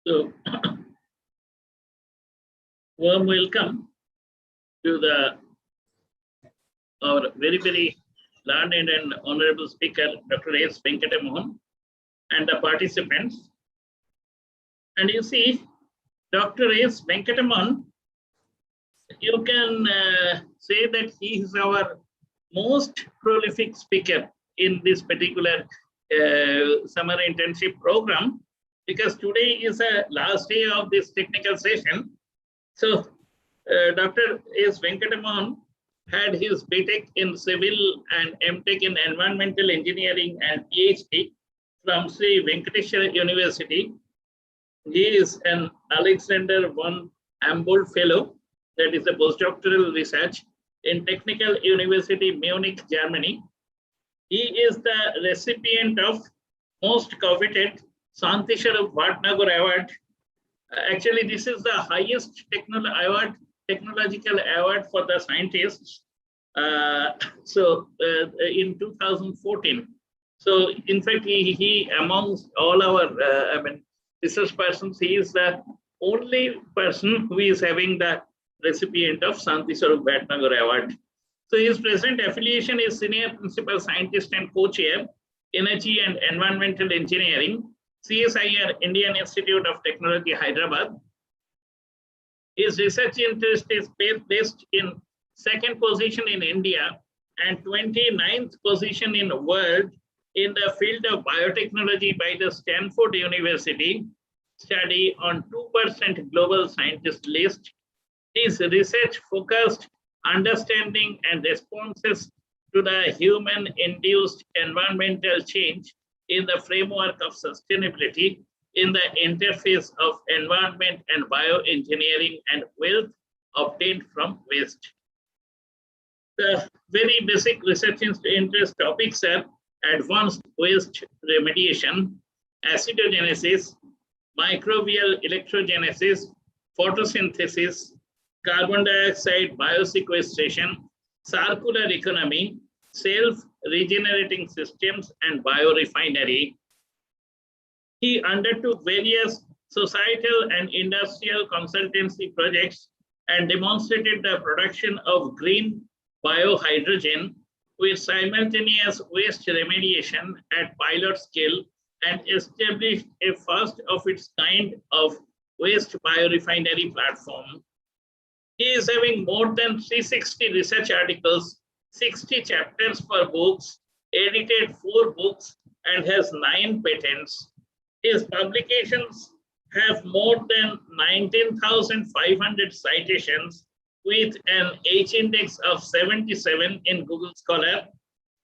So, warm welcome to our very learned and honorable speaker, Dr. S. Venkatamohan, and the participants. And you see, Dr. S. Venkatamohan, you can say that he is our most prolific speaker in this particular summer internship program, because today is the last day of this technical session. So Dr. S. Venkatamohan had his BTech in Civil and MTech in Environmental Engineering and PhD from Sri Venkateshwara University. He is an Alexander von Humboldt Fellow, that is a postdoctoral research in Technical University Munich, Germany. He is the recipient of most coveted Santishar Bhatnagar Award. Actually, this is the highest technological award for the scientists. In 2014. So, in fact, he amongst all our research persons, he is the only person who is having the recipient of Shanti Swarup Bhatnagar Award. So, his present affiliation is Senior Principal Scientist and Co-Chair, Energy and Environmental Engineering, CSIR, Indian Institute of Technology, Hyderabad. His research interest is placed in second position in India and 29th position in the world in the field of biotechnology by the Stanford University study on 2% global scientist list. His research focused understanding and responses to the human-induced environmental change in the framework of sustainability in the interface of environment and bioengineering and wealth obtained from waste. The very basic research interest topics are advanced waste remediation, acidogenesis, microbial electrogenesis, photosynthesis, carbon dioxide biosequestration, circular economy, self-regenerating systems, and biorefinery. He undertook various societal and industrial consultancy projects and demonstrated the production of green biohydrogen with simultaneous waste remediation at pilot scale and established a first of its kind of waste biorefinery platform. He is having more than 360 research articles, 60 chapters for books, edited 4 books, and has 9 patents. His publications have more than 19,500 citations with an H-index of 77 in Google Scholar.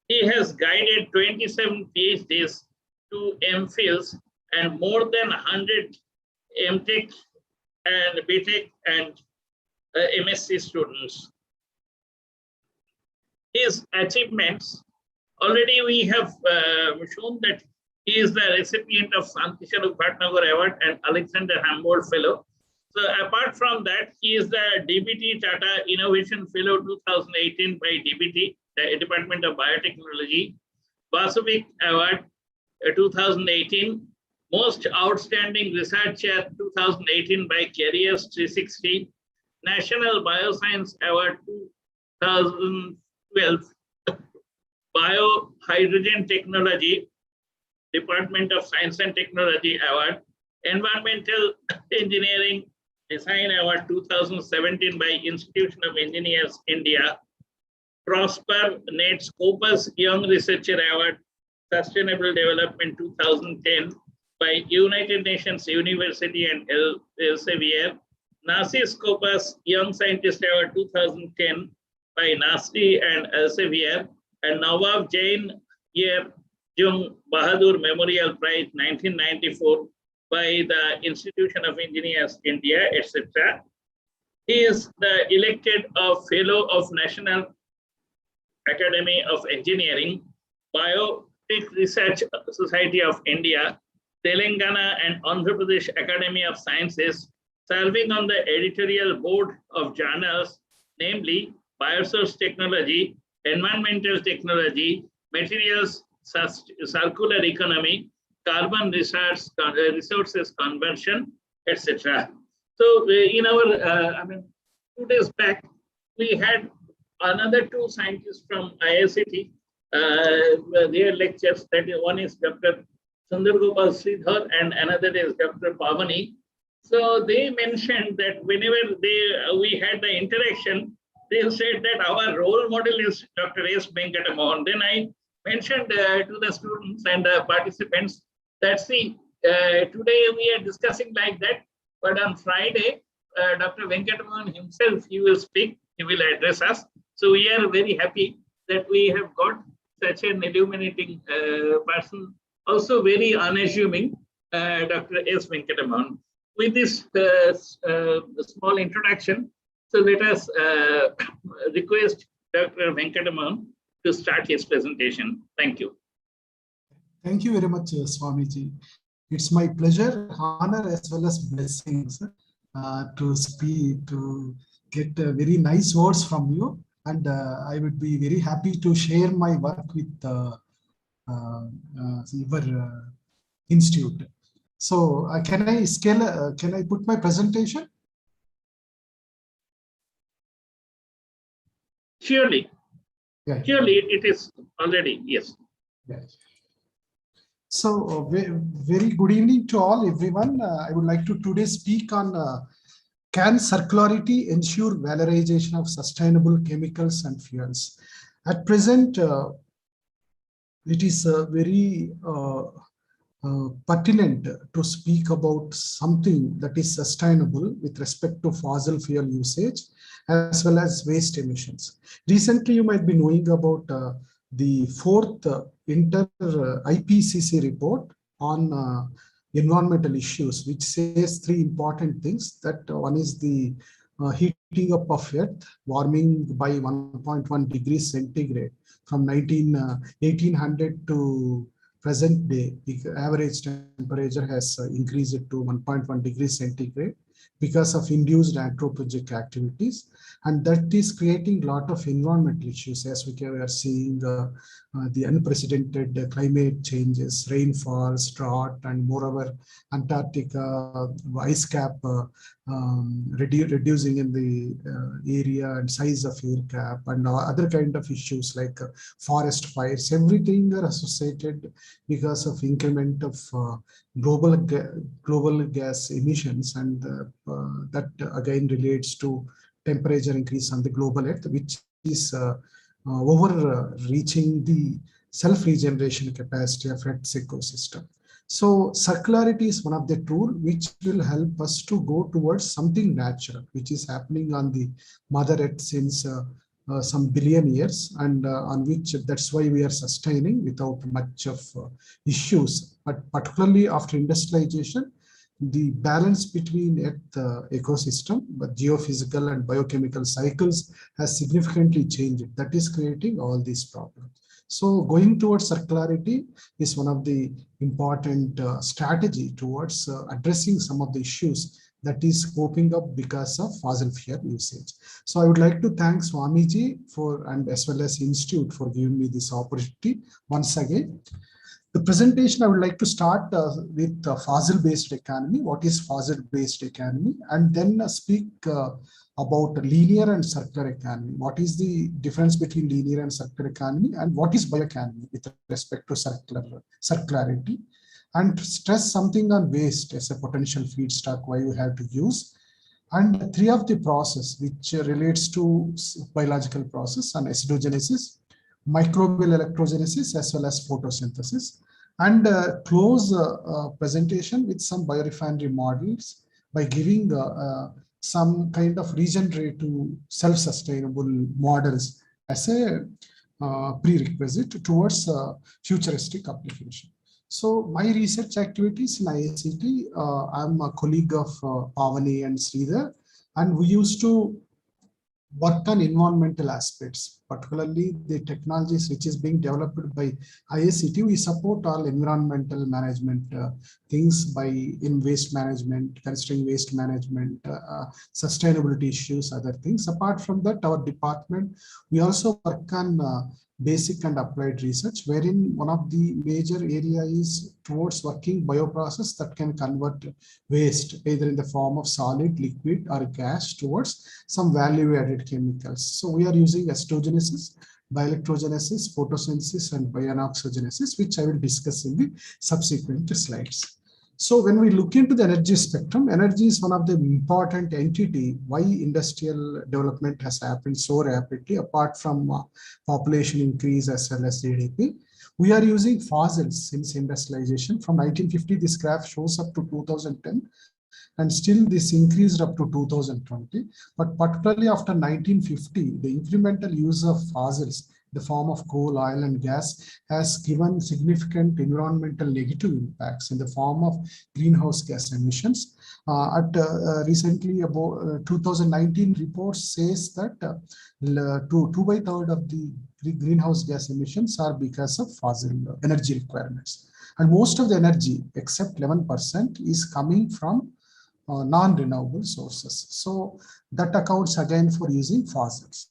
He has guided 27 PhDs, 2 MPhils, and more than 100 MTech and BTech and MSc students. His achievements, already we have shown that he is the recipient of Shanti Swarup Bhatnagar Award and Alexander Humboldt Fellow. So apart from that, he is the DBT Tata Innovation Fellow 2018 by DBT, the Department of Biotechnology, Vasuvik Award 2018, Most Outstanding Researcher 2018 by Careers 360, National Bioscience Award 2012, Biohydrogen Technology, Department of Science and Technology Award, Environmental Engineering Design Award 2017 by Institution of Engineers India, Prosper Net Scopus Young Researcher Award, Sustainable Development 2010 by United Nations University and Elsevier, Nasi Scopus Young Scientist Award 2010 by Nasi and Elsevier, and Nawab Jain Yer Jung Bahadur Memorial Prize 1994 by the Institution of Engineers India, etc. He is the elected Fellow of National Academy of Engineering, Biotech Research Society of India, Telangana and Andhra Pradesh Academy of Sciences, serving on the editorial board of journals, namely Biosource Technology, Environmental Technology, Materials Circular Economy, Carbon Resources Conversion, etc. So in our, 2 days back, we had another two scientists from IICT, their lectures. That one is Dr. Sundar Gopal Sridhar and another is Dr. Pavani. So they mentioned that whenever we had the interaction, they said that our role model is Dr. S. Venkatamohan. Then I mentioned to the students and the participants that see, today we are discussing like that, but on Friday, Dr. Venkatamohan himself, he will speak, he will address us. So we are very happy that we have got such an illuminating person, also very unassuming, Dr. S. Venkatamohan. With this small introduction, so let us request Dr. Venkatamohan to start his presentation. Thank you. Thank you very much, Swamiji. It's my pleasure, honor, as well as blessings to speak, to get very nice words from you. And I would be very happy to share my work with your institute. So can I scale, can I put my presentation? Surely. Yeah. Surely it is already, yes. Yes. So very good evening to all, everyone. I would like to today speak on can circularity ensure valorization of sustainable chemicals and fuels? At present, it is very pertinent to speak about something that is sustainable with respect to fossil fuel usage as well as waste emissions. Recently, you might be knowing about the fourth IPCC report on environmental issues, which says three important things. That one is the heating up of Earth, warming by 1.1 degrees centigrade from 1800 to present day. The average temperature has increased to 1.1 degrees centigrade because of induced anthropogenic activities, and that is creating a lot of environmental issues, as we are seeing the unprecedented climate changes, rainfalls, drought, and moreover Antarctica ice cap reducing in the area and size of air cap, and other kind of issues like forest fires. Everything are associated because of increment of global gas emissions, and that again relates to temperature increase on the global earth, which is overreaching the self-regeneration capacity of Earth's ecosystem. So circularity is one of the tools which will help us to go towards something natural, which is happening on the Mother Earth since some billion years, and on which that's why we are sustaining without much of issues. But particularly after industrialization, the balance between Earth ecosystem, but geophysical and biochemical cycles has significantly changed. That is creating all these problems. So going towards circularity is one of the important strategy towards addressing some of the issues that is coping up because of fossil fuel usage. So I would like to thank Swamiji for, and as well as Institute, for giving me this opportunity once again. The presentation, I would like to start with fossil-based economy. What is fossil-based economy? And then speak about linear and circular economy. What is the difference between linear and circular economy? And what is bioeconomy with respect to circularity? And stress something on waste as a potential feedstock, why you have to use. And three of the process which relates to biological process and acidogenesis, microbial electrogenesis, as well as photosynthesis, and close presentation with some biorefinery models by giving some kind of regenerative self-sustainable models as a prerequisite towards futuristic application. So my research activities in IICT, I'm a colleague of Pavani and Sridhar, and we used to work on environmental aspects. particularly the technologies which is being developed by ISCT. We support all environmental management things by in waste management, considering waste management, sustainability issues, other things. Apart from that, our department, we also work on basic and applied research, wherein one of the major area is towards working bioprocess that can convert waste either in the form of solid, liquid, or gas towards some value-added chemicals. So we are using esterogenesis, bioelectrogenesis, photosynthesis, and bioanoxygenesis, which I will discuss in the subsequent slides. So when we look into the energy spectrum, energy is one of the important entity why industrial development has happened so rapidly, apart from population increase as well as GDP. We are using fossils since industrialization. From 1950, this graph shows up to 2010. And still this increased up to 2020. But particularly after 1950, the incremental use of fossils, the form of coal, oil, and gas, has given significant environmental negative impacts in the form of greenhouse gas emissions. Recently, about 2019 report says that 2/3 of the greenhouse gas emissions are because of fossil energy requirements. And most of the energy, except 11%, is coming from non-renewable sources. So that accounts again for using fossils.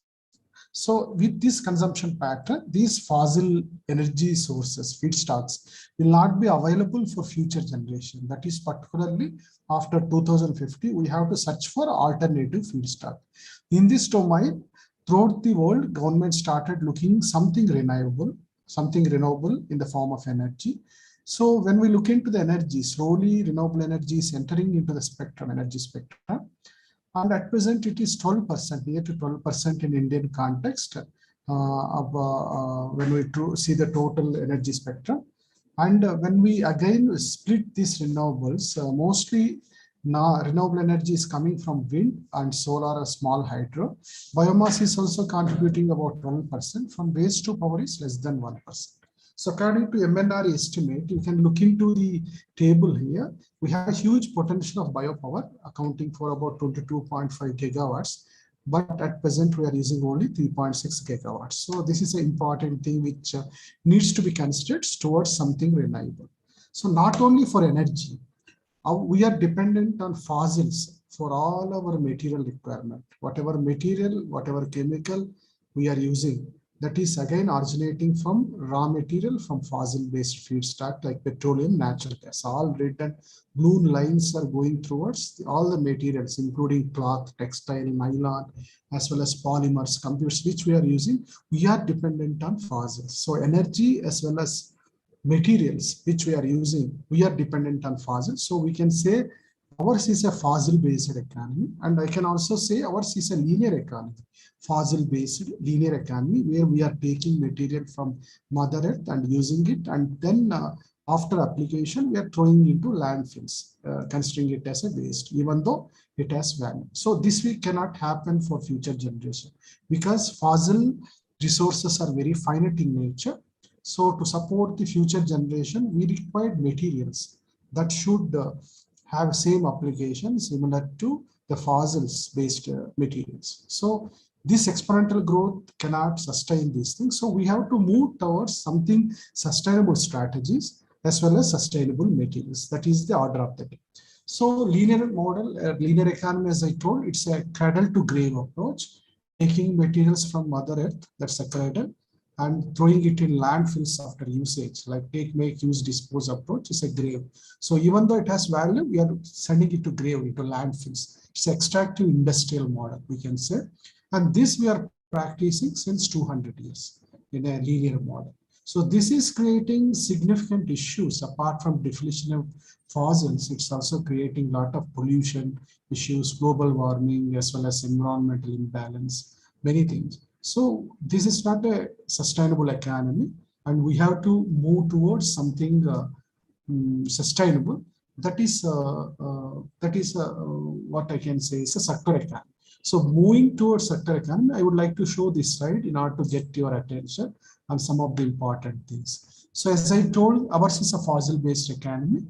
So with this consumption pattern, these fossil energy sources, feedstocks, will not be available for future generation. That is particularly after 2050, we have to search for alternative feedstock. In this domain, throughout the world, government started looking something renewable in the form of energy. So when we look into the energy, slowly renewable energy is entering into the spectrum, energy spectrum. And at present, it is 12%, near to 12% in Indian context when we see the total energy spectrum. And when we again split these renewables, mostly now renewable energy is coming from wind and solar or small hydro. Biomass is also contributing about 12%. From waste to power is less than 1%. So according to MNR estimate, you can look into the table here. We have a huge potential of biopower accounting for about 22.5 gigawatts. But at present, we are using only 3.6 gigawatts. So this is an important thing which needs to be considered towards something reliable. So not only for energy, we are dependent on fossils for all our material requirement. Whatever material, whatever chemical we are using, that is again originating from raw material from fossil-based feedstock like petroleum, natural gas. All red and blue lines are going towards all the materials, including cloth, textile, nylon, as well as polymers, computers, which we are using. We are dependent on fossils. So energy as well as materials which we are using, we are dependent on fossils. So we can say ours is a fossil-based economy, and I can also say ours is a linear economy. Fossil-based linear economy, where we are taking material from Mother Earth and using it, and then after application, we are throwing into landfills, considering it as a waste, even though it has value. So this way cannot happen for future generation because fossil resources are very finite in nature. So to support the future generation, we require materials that should have same application similar to the fossils-based materials. So this exponential growth cannot sustain these things. So we have to move towards something sustainable strategies as well as sustainable materials. That is the order of the day. So linear model, linear economy, as I told, it's a cradle to grave approach, taking materials from Mother Earth, that's a cradle, and throwing it in landfills after usage, like take, make, use, dispose approach is a grave. So even though it has value, we are sending it to grave, into landfills. It's extractive industrial model, we can say. And this we are practicing since 200 years in a linear model. So this is creating significant issues apart from depletion of fossils. It's also creating a lot of pollution issues, global warming, as well as environmental imbalance, many things. So this is not a sustainable economy, and we have to move towards something sustainable. That is what I can say is a sector economy. So moving towards sector economy, I would like to show this slide in order to get your attention on some of the important things. So as I told, ours is a fossil-based economy,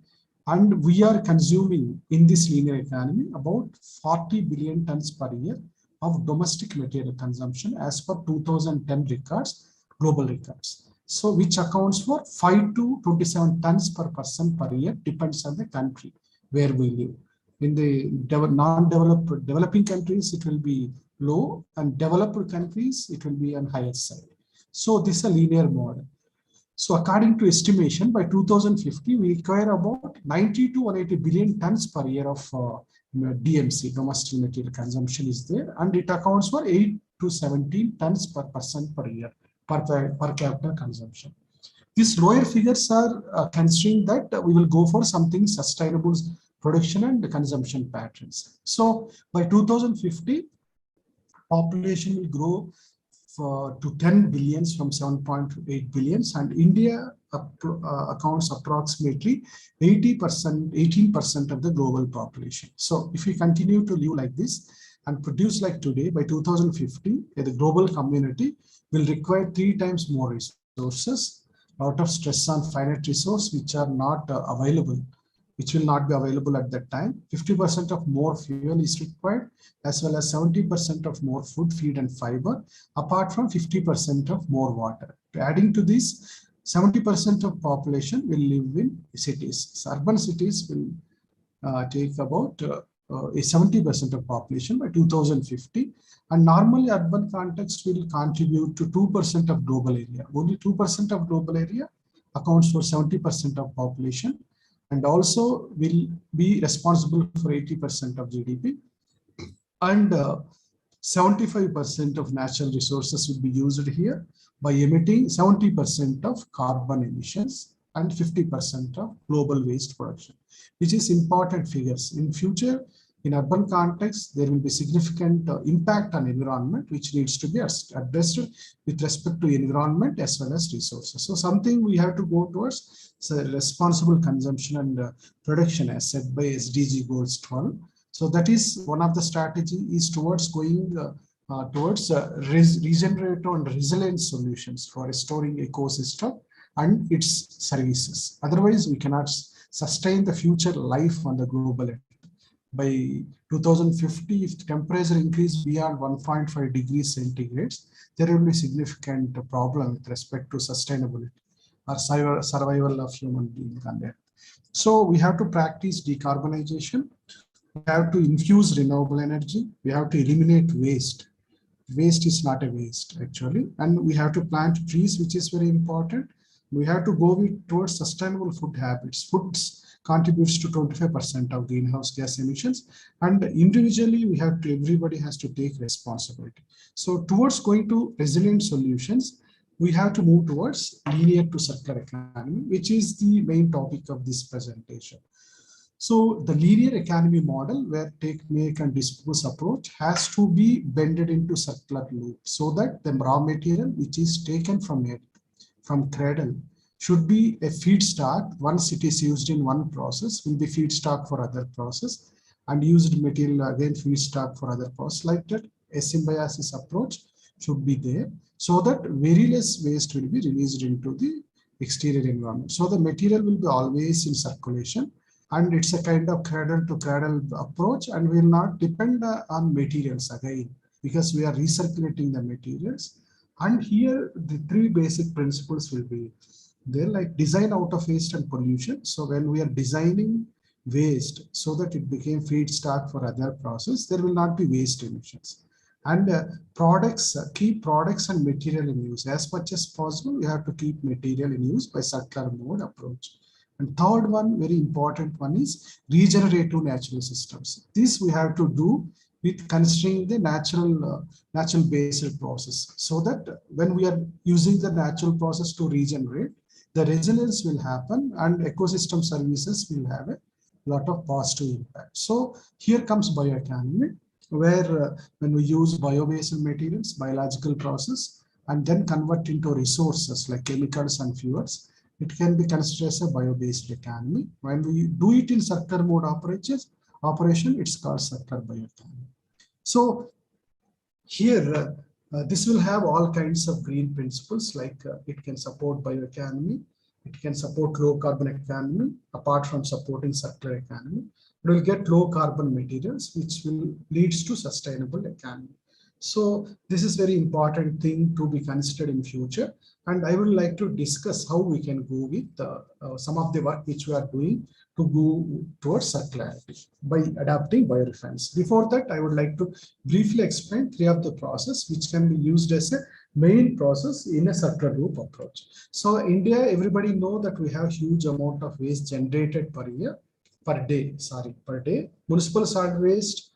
and we are consuming in this linear economy about 40 billion tons per year of domestic material consumption as per 2010 records, global records. So which accounts for 5 to 27 tons per person per year, depends on the country where we live. In the non-developed developing countries, it will be low, and developed countries, it will be on higher side. So this is a linear model. So according to estimation, by 2050, we require about 90 to 180 billion tons per year of DMC, domestic material consumption is there, and it accounts for 8 to 17 tons per person per year per capita consumption. These lower figures are considering that we will go for something sustainable production and consumption patterns. So by 2050, population will grow to 10 billions from 7.8 billions, and India accounts approximately 80%, 18% of the global population. So if we continue to live like this and produce like today, by 2050, the global community will require 3 times more resources, lot of stress on finite resource which are not available, which will not be available at that time. 50% of more fuel is required, as well as 70% of more food, feed, and fiber, apart from 50% of more water. Adding to this, 70% of population will live in cities. So urban cities will take about 70% of population by 2050. And normally urban context will contribute to 2% of global area. Only 2% of global area accounts for 70% of population, and also will be responsible for 80% of GDP. And 75% of natural resources will be used here by emitting 70% of carbon emissions and 50% of global waste production, which is important figures. In future, in urban context, there will be significant impact on environment, which needs to be addressed with respect to environment as well as resources. So something we have to go towards responsible consumption and production as set by SDG goals 12. So that is one of the strategy is towards going towards regenerative and resilient solutions for restoring ecosystem and its services. Otherwise, we cannot sustain the future life on the global level. By 2050, if temperature increase beyond 1.5 degrees centigrade, there will be significant problem with respect to sustainability or survival of human beings on Earth. So we have to practice decarbonization. We have to infuse renewable energy. We have to eliminate waste. Waste is not a waste actually, and we have to plant trees, which is very important. We have to go towards sustainable food habits. Foods contributes to 25% of greenhouse gas emissions, and individually everybody has to take responsibility. So towards going to resilient solutions, we have to move towards linear to circular economy, which is the main topic of this presentation. So the linear economy model, where take, make, and dispose approach, has to be bended into circular loop, so that the raw material which is taken from cradle should be a feedstock. Once it is used in one process, will be feedstock for other process, and used material again feedstock for other process. Like that, a symbiosis approach should be there, so that very less waste will be released into the exterior environment. So the material will be always in circulation, and it's a kind of cradle to cradle approach, and we will not depend on materials again, because we are recirculating the materials. And here the 3 basic principles will be there, like design out of waste and pollution. So when we are designing waste so that it became feedstock for other process, there will not be waste emissions. And keep products and material in use as much as possible. We have to keep material in use by circular mode approach. And third one, very important one, is regenerative natural systems. This we have to do with considering the natural based process, so that when we are using the natural process to regenerate, the resilience will happen and ecosystem services will have a lot of positive impact. So here comes bioeconomy, where when we use bio-based materials, biological process, and then convert into resources like chemicals and fuels, it can be considered as a bio-based economy. When we do it in circular mode operation, it's called circular bioeconomy. So here, this will have all kinds of green principles, like it can support bioeconomy, it can support low carbon economy, apart from supporting circular economy. It will get low carbon materials, which will leads to sustainable economy. So this is very important thing to be considered in future. And I would like to discuss how we can go with some of the work which we are doing to go towards circularity by adapting biorefineries. Before that, I would like to briefly explain three of the process which can be used as a main process in a circular loop approach. So India, everybody know that we have huge amount of waste generated per day. Municipal solid waste,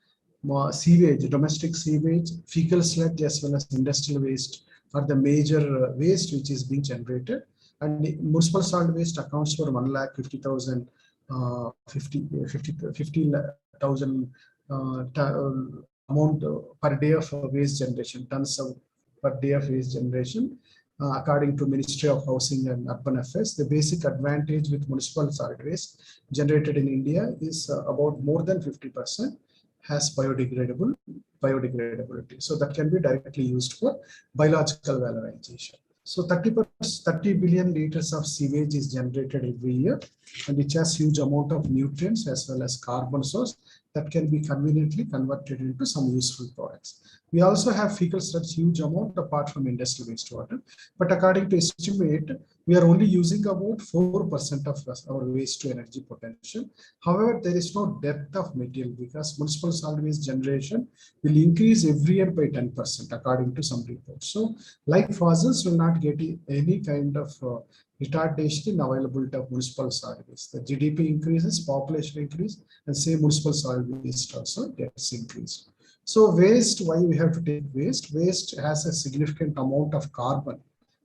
sewage, domestic sewage, fecal sludge, as well as industrial waste are the major waste which is being generated. And the municipal solid waste accounts for 1,50,000, 50,000 amount per day of waste generation, tons of per day of waste generation. According to Ministry of Housing and Urban Affairs, the basic advantage with municipal solid waste generated in India is about more than 50% has biodegradability. So that can be directly used for biological valorization. So 30 billion liters of sewage is generated every year, and which has huge amount of nutrients as well as carbon source that can be conveniently converted into some useful products. We also have fecal sludge, huge amount apart from industrial wastewater. But according to estimate, we are only using about 4% of our waste to energy potential. However, there is no depth of material because municipal solid waste generation will increase every year by 10% according to some reports. So like fossils will not get any kind of retardation in availability of municipal solid waste. The GDP increases, population increase, and same municipal solid waste also gets increased. So waste, why we have to take waste? Waste has a significant amount of carbon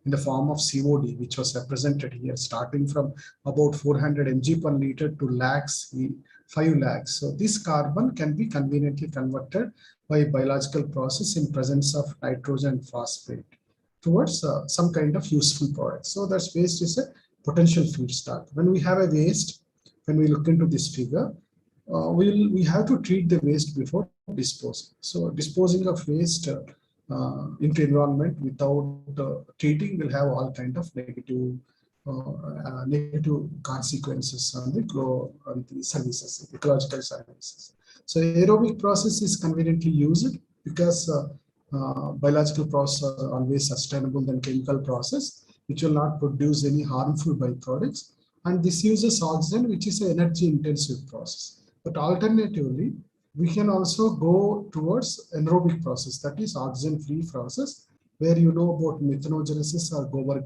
in the form of COD, which was represented here, starting from about 400 mg per liter to lakhs, 5 lakhs. So this carbon can be conveniently converted by biological process in presence of nitrogen phosphate towards some kind of useful product. So that waste is a potential feedstock. When we have a waste, when we look into this figure, we have to treat the waste before disposing. So disposing of waste into environment without treating will have all kind of negative consequences on the services, ecological services. So aerobic process is conveniently used because biological process are always sustainable than chemical process, which will not produce any harmful byproducts. And this uses oxygen, which is an energy intensive process. But alternatively, we can also go towards anaerobic process, that is oxygen free process, where you know about methanogenesis or gobar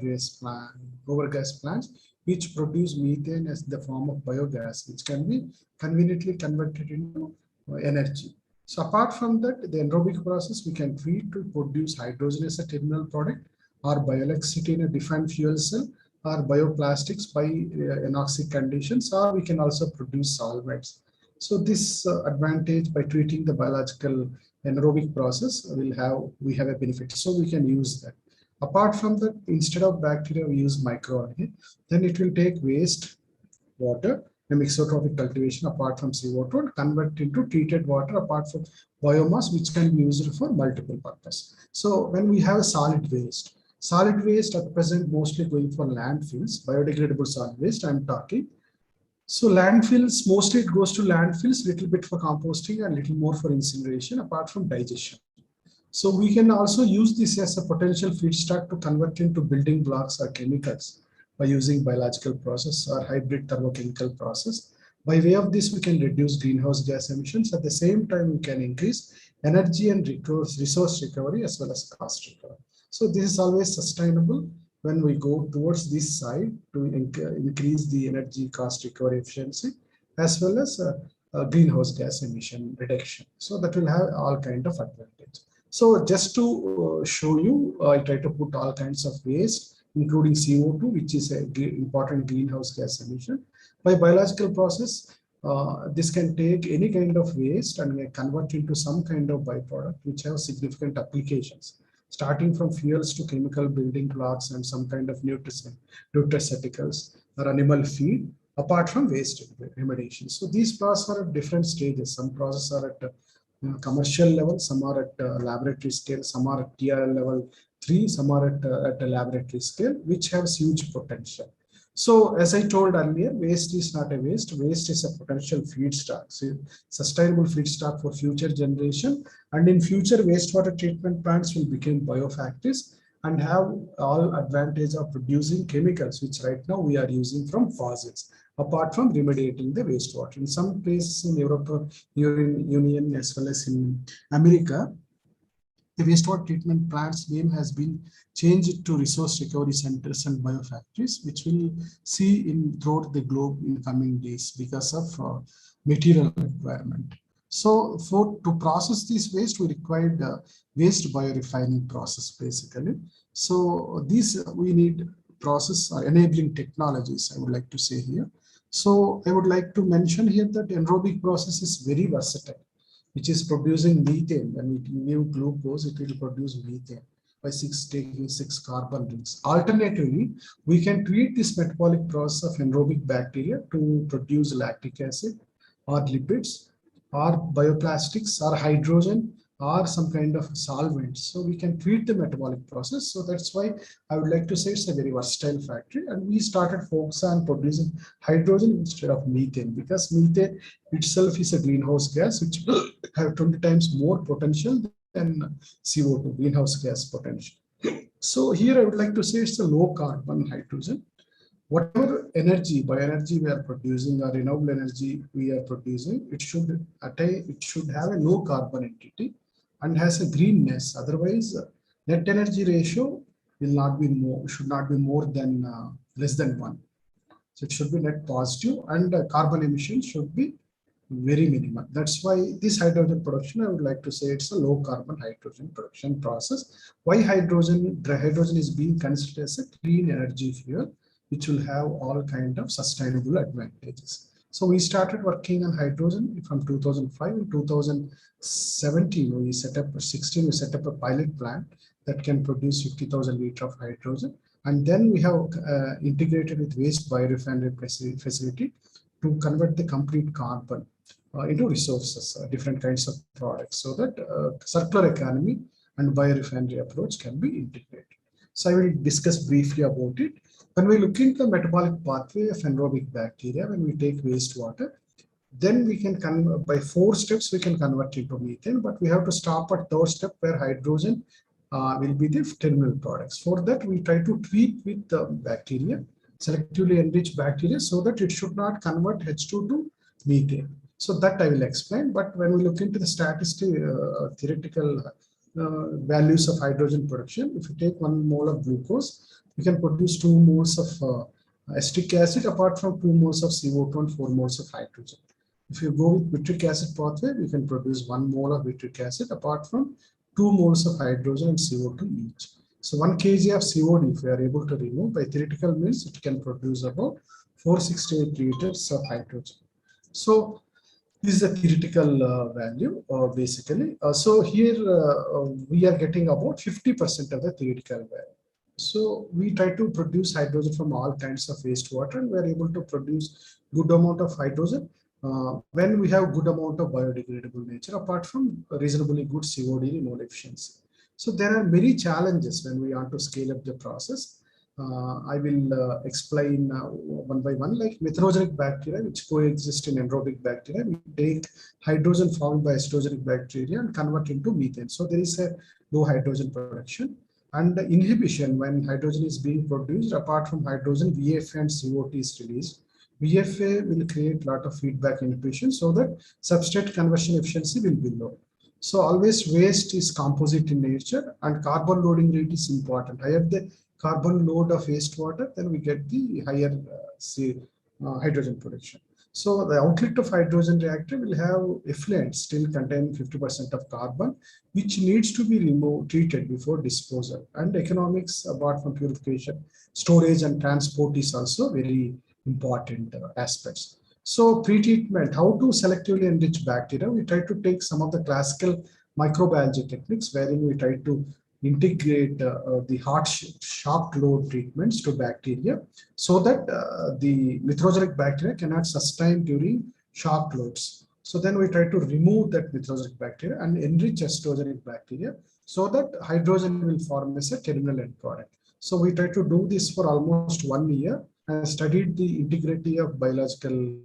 gas plants, which produce methane as the form of biogas, which can be conveniently converted into energy. So apart from that, the anaerobic process we can treat to produce hydrogen as a terminal product, or bioelectricity in a defined fuel cell, or bioplastics by anoxic conditions, or we can also produce solvents. So this advantage by treating the biological anaerobic process we have a benefit. So we can use that. Apart from that, instead of bacteria, we use microalgae. Then it will take waste water, a mixotrophic cultivation apart from CO2, and convert into treated water apart from biomass, which can be used for multiple purpose. So when we have solid waste at present mostly going for landfills, biodegradable solid waste I'm talking. So landfills, mostly it goes to landfills, little bit for composting and little more for incineration apart from digestion. So we can also use this as a potential feedstock to convert into building blocks or chemicals by using biological process or hybrid thermochemical process. By way of this, we can reduce greenhouse gas emissions. At the same time, we can increase energy and resource recovery as well as cost recovery. So this is always sustainable when we go towards this side to increase the energy cost recovery efficiency as well as greenhouse gas emission reduction. So that will have all kind of advantage. So just to show you, I try to put all kinds of waste, including CO2, which is an important greenhouse gas emission. By biological process, this can take any kind of waste and convert into some kind of byproduct, which have significant applications, starting from fuels to chemical building blocks and some kind of nutraceuticals or animal feed, apart from waste remediation. So these processes are at different stages. Some processes are at commercial level, some are at laboratory scale, some are at TRL level 3, some are at a laboratory scale, which has huge potential. So as I told earlier, waste is not a waste. Waste is a potential feedstock, so sustainable feedstock for future generation. And in future, wastewater treatment plants will become biofactories and have all advantage of producing chemicals, which right now we are using from fossils, apart from remediating the wastewater. In some places in Europe, Union, as well as in America, the wastewater treatment plant's name has been changed to resource recovery centers and biofactories, which will see in throughout the globe in coming days because of material requirement. So to process this waste, we required waste biorefining process basically. So these we need process enabling technologies, I would like to say here. So I would like to mention here that anaerobic process is very versatile, which is producing methane. When we give glucose, it will produce methane by taking 6 carbon rings. Alternatively, we can treat this metabolic process of anaerobic bacteria to produce lactic acid or lipids or bioplastics or hydrogen or some kind of solvent. So we can treat the metabolic process. So that's why I would like to say it's a very versatile factory. And we started focus on producing hydrogen instead of methane, because methane itself is a greenhouse gas which have 20 times more potential than CO2, greenhouse gas potential. So here I would like to say it's a low carbon hydrogen. Whatever energy, bioenergy we are producing or renewable energy we are producing, it should have a low carbon entity and has a greenness. Otherwise, net energy ratio will not be more, should not be more than less than 1. So it should be net positive, and carbon emission should be very minimal. That's why this hydrogen production, I would like to say it's a low carbon hydrogen production process. Why hydrogen? Dry hydrogen is being considered as a clean energy fuel, which will have all kind of sustainable advantages. So we started working on hydrogen from 2005. In 2017, we set up 16. We set up a pilot plant that can produce 50,000 liters of hydrogen, and then we have integrated with waste biorefinery facility to convert the complete carbon into resources, different kinds of products, so that circular economy and biorefinery approach can be integrated. So I will discuss briefly about it. When we look into the metabolic pathway of anaerobic bacteria, when we take wastewater, then we can convert by 4 steps, we can convert into methane, but we have to stop at third step where hydrogen will be the terminal products. For that, we try to treat with the bacteria, selectively enrich bacteria, so that it should not convert H2 to methane. So that I will explain. But when we look into the theoretical values of hydrogen production, if you take 1 mole of glucose, we can produce 2 moles of acetic acid apart from 2 moles of CO2 and 4 moles of hydrogen. If you go with citric acid pathway, we can produce 1 mole of citric acid apart from 2 moles of hydrogen and CO2 each. So 1 kg of COD, if we are able to remove by theoretical means, it can produce about 468 liters of hydrogen. So this is a theoretical value basically. So here we are getting about 50% of the theoretical value. So we try to produce hydrogen from all kinds of wastewater, and we are able to produce good amount of hydrogen when we have good amount of biodegradable nature, apart from reasonably good COD removal efficiency. So there are many challenges when we want to scale up the process. I will explain one by one, like methanogenic bacteria, which coexist in anaerobic bacteria. We take hydrogen formed by estrogenic bacteria and convert into methane. So there is a low hydrogen production. And the inhibition, when hydrogen is being produced, apart from hydrogen, VFA and CO2 is released. VFA will create a lot of feedback inhibition, so that substrate conversion efficiency will be low. So always waste is composite in nature, and carbon loading rate is important. Higher the carbon load of wastewater, then we get the higher hydrogen production. So the outlet of hydrogen reactor will have effluent still containing 50% of carbon, which needs to be removed, treated before disposal. And economics, apart from purification, storage and transport is also very important aspects. So pre-treatment, how to selectively enrich bacteria? We try to take some of the classical microbiology techniques, wherein we try to integrate the hot shock load treatments to bacteria, so that the methanogenic bacteria cannot sustain during shock loads. So then we try to remove that methanogenic bacteria and enrich estrogenic bacteria, so that hydrogen will form as a terminal end product. So we try to do this for almost 1 year, has studied the integrity of biological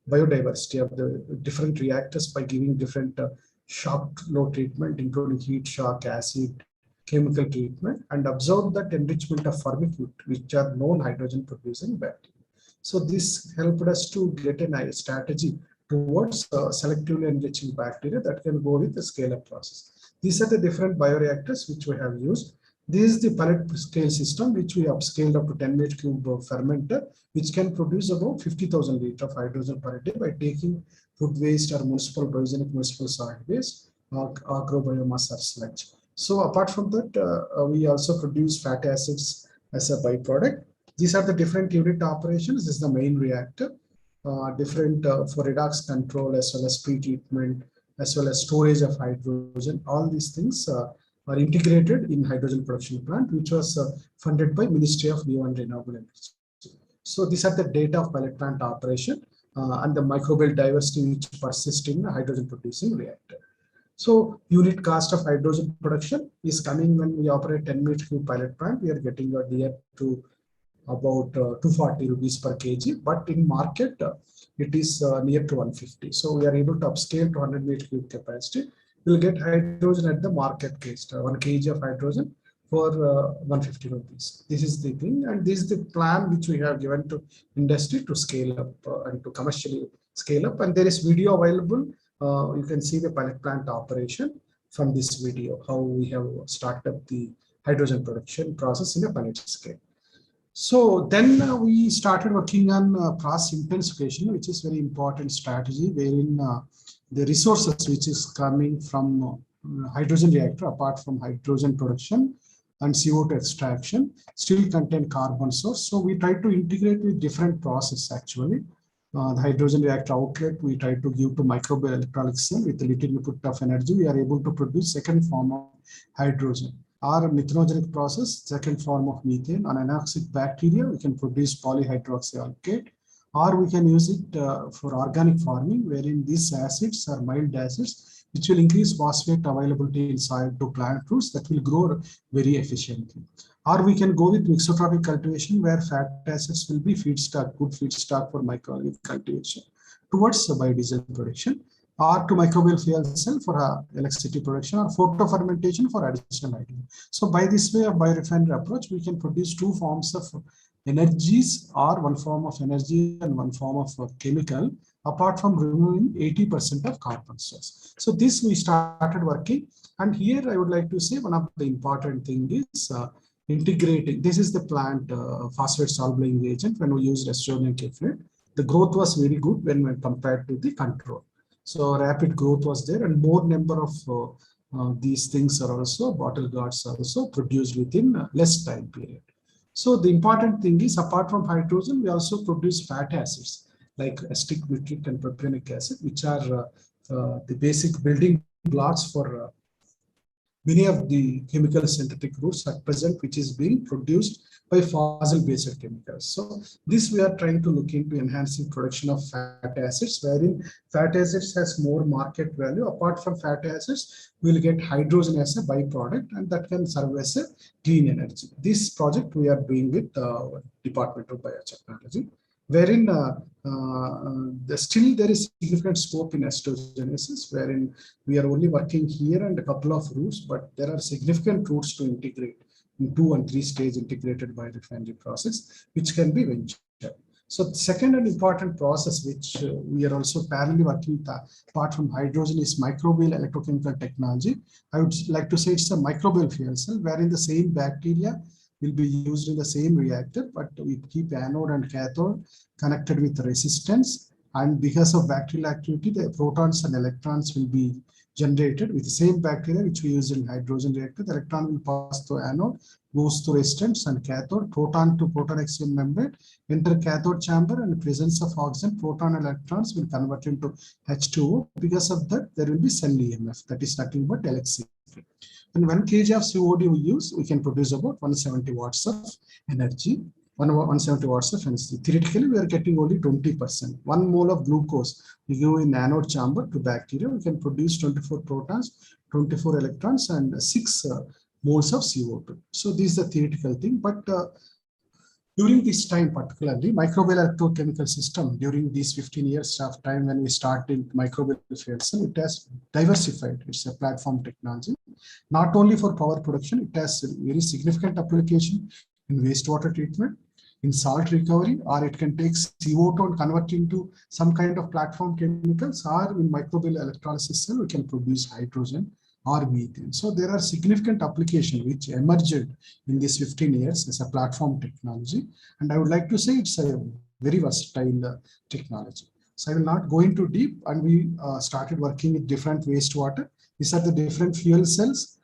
biodiversity of the different reactors by giving different shock flow treatment, including heat shock, acid, chemical treatment, and observed that enrichment of formicute, which are known hydrogen producing bacteria. So this helped us to get a strategy towards selectively enriching bacteria that can go with the scale-up process. These are the different bioreactors which we have used. This is the pellet scale system which we upscaled up to 10 meter cube fermenter, which can produce about 50,000 liters of hydrogen per day by taking food waste or municipal biogenic municipal solid waste, agrobiomass or sludge. So apart from that, we also produce fatty acids as a byproduct. These are the different unit operations. This is the main reactor, different for redox control as well as pre-treatment, as well as storage of hydrogen. All these things are integrated in hydrogen production plant, which was funded by Ministry of New and Renewable Energy. So these are the data of pilot plant operation and the microbial diversity which persists in a hydrogen producing reactor. So unit cost of hydrogen production is coming when we operate 10 meter cube pilot plant. We are getting a near to about 240 rupees per kg, but in market it is near to 150. So we are able to upscale to 100 meter cube capacity. We'll get hydrogen at the market cost, 1 kg of hydrogen for 150 rupees. This is the thing, and this is the plan which we have given to industry to scale up and to commercially scale up. And there is video available. You can see the pilot plant operation from this video, how we have started up the hydrogen production process in a pilot scale. So then we started working on process intensification, which is very important strategy, wherein the resources which is coming from hydrogen reactor, apart from hydrogen production and CO2 extraction, still contain carbon source. So we try to integrate with different process actually. The hydrogen reactor outlet, we try to give to microbial electrolytic cell with a little input of energy. We are able to produce second form of hydrogen. Or methanogenic process, second form of methane. On anoxic bacteria, we can produce polyhydroxyalkate, or we can use it for organic farming, wherein these acids are mild acids, which will increase phosphate availability in soil to plant roots that will grow very efficiently. Or we can go with mixotrophic cultivation, where fat acids will be feedstock, good feedstock for microalgae cultivation towards biodiesel production, or to microbial fuel cell for electricity production, or photo fermentation for additional hydrogen. So by this way of biorefinery approach, we can produce two forms of energies, or one form of energy and one form of chemical, apart from removing 80% of carbon source. So this we started working, and here I would like to say one of the important thing is integrating. This is the plant phosphate soluble agent. When we used estronium sulfate, the growth was very good when compared to the control. So rapid growth was there, and more number of these things are also, bottle guards are also produced within less time period. So the important thing is, apart from hydrogen, we also produce fatty acids like acetic, nitric, and propionic acid, which are the basic building blocks for many of the chemical synthetic routes at present, which is being produced by fossil-based chemicals. So this we are trying to look into enhancing production of fatty acids, wherein fatty acids has more market value. Apart from fatty acids, we will get hydrogen as a byproduct, and that can serve as a clean energy. This project we are doing with Department of Biotechnology, wherein still there is significant scope in estrogenesis, wherein we are only working here and a couple of routes, but there are significant routes to integrate in 2 and 3 stage integrated biorefinery process, which can be ventured. So the second and important process, which we are also parallelly working with, apart from hydrogen, is microbial electrochemical technology. I would like to say it's a microbial fuel cell, wherein the same bacteria will be used in the same reactor, but we keep anode and cathode connected with resistance. And because of bacterial activity, the protons and electrons will be generated with the same bacteria which we use in hydrogen reactor. The electron will pass through anode, goes through resistance and cathode, proton to proton exchange membrane, enter cathode chamber, and in presence of oxygen, proton and electrons will convert into H2O. Because of that, there will be cell EMF, that is nothing but electricity. And 1 kg of COD we use, we can produce about 170 watts of energy. 170 watts of energy. Theoretically, we are getting only 20%. 1 mole of glucose we give in anode chamber to bacteria, we can produce 24 protons, 24 electrons, and 6 moles of CO2. So this is the theoretical thing, but During this time, particularly microbial electrochemical system, during these 15 years of time when we started microbial fuel cell, it has diversified. It's a platform technology, not only for power production, it has a very significant application in wastewater treatment, in salt recovery, or it can take CO2 and convert into some kind of platform chemicals, or in microbial electrolysis cell, we can produce hydrogen or methane. So there are significant applications which emerged in these 15 years as a platform technology. And I would like to say it's a very versatile technology. So I will not go into deep, and we started working with different wastewater. These are the different fuel cells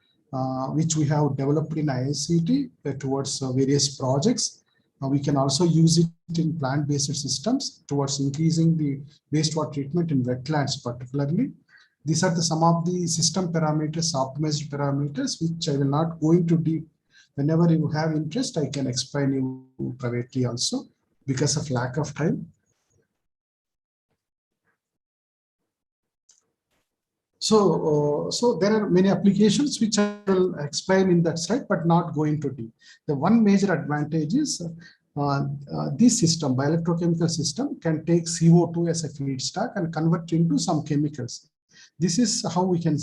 which we have developed in IICT towards various projects. We can also use it in plant-based systems towards increasing the wastewater treatment in wetlands particularly. These are some of the system parameters, optimized parameters, which I will not go into deep. Whenever you have interest, I can explain you privately also because of lack of time. So there are many applications which I will explain in that slide, but not going to deep. The one major advantage is this system, bioelectrochemical system, can take CO2 as a feedstock and convert into some chemicals. This is how we can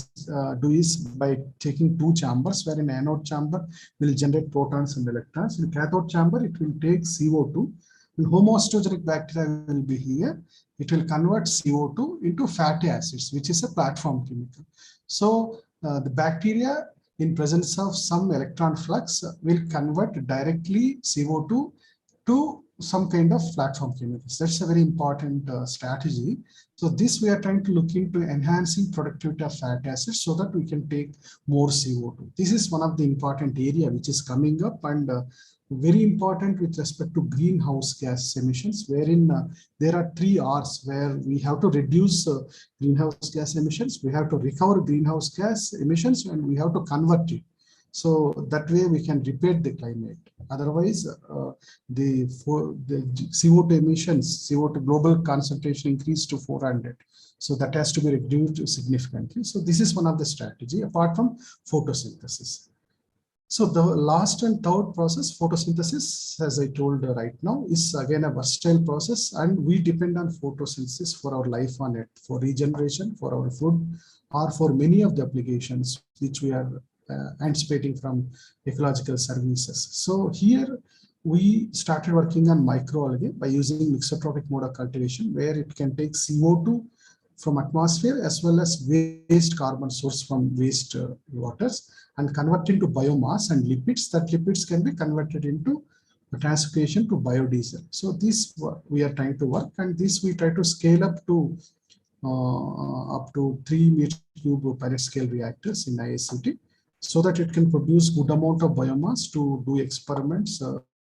do is by taking two chambers, where in anode chamber will generate protons and electrons. In cathode chamber, it will take CO2. And homostogenic bacteria will be here. It will convert CO2 into fatty acids, which is a platform chemical. So the bacteria, in presence of some electron flux, will convert directly CO2 to some kind of platform chemicals. That's a very important strategy. So this we are trying to look into enhancing productivity of fatty acids so that we can take more CO2. This is one of the important area which is coming up, and very important with respect to greenhouse gas emissions, wherein there are 3 R's where we have to reduce greenhouse gas emissions, we have to recover greenhouse gas emissions, and we have to convert it. So that way we can repair the climate. Otherwise, the CO2 emissions, CO2 global concentration increased to 400. So that has to be reduced significantly. So this is one of the strategy apart from photosynthesis. So the last and third process, photosynthesis, as I told right now, is again a versatile process, and we depend on photosynthesis for our life on Earth, for regeneration, for our food, or for many of the applications which we are anticipating from ecological services. So here we started working on microalgae by using mixotropic mode of cultivation, where it can take CO2 from atmosphere as well as waste carbon source from waste waters and convert into biomass and lipids. That lipids can be converted into translocation to biodiesel. So this we are trying to work, and this we try to scale up to 3 meter cube pilot scale reactors in IICT, so that it can produce good amount of biomass to do experiments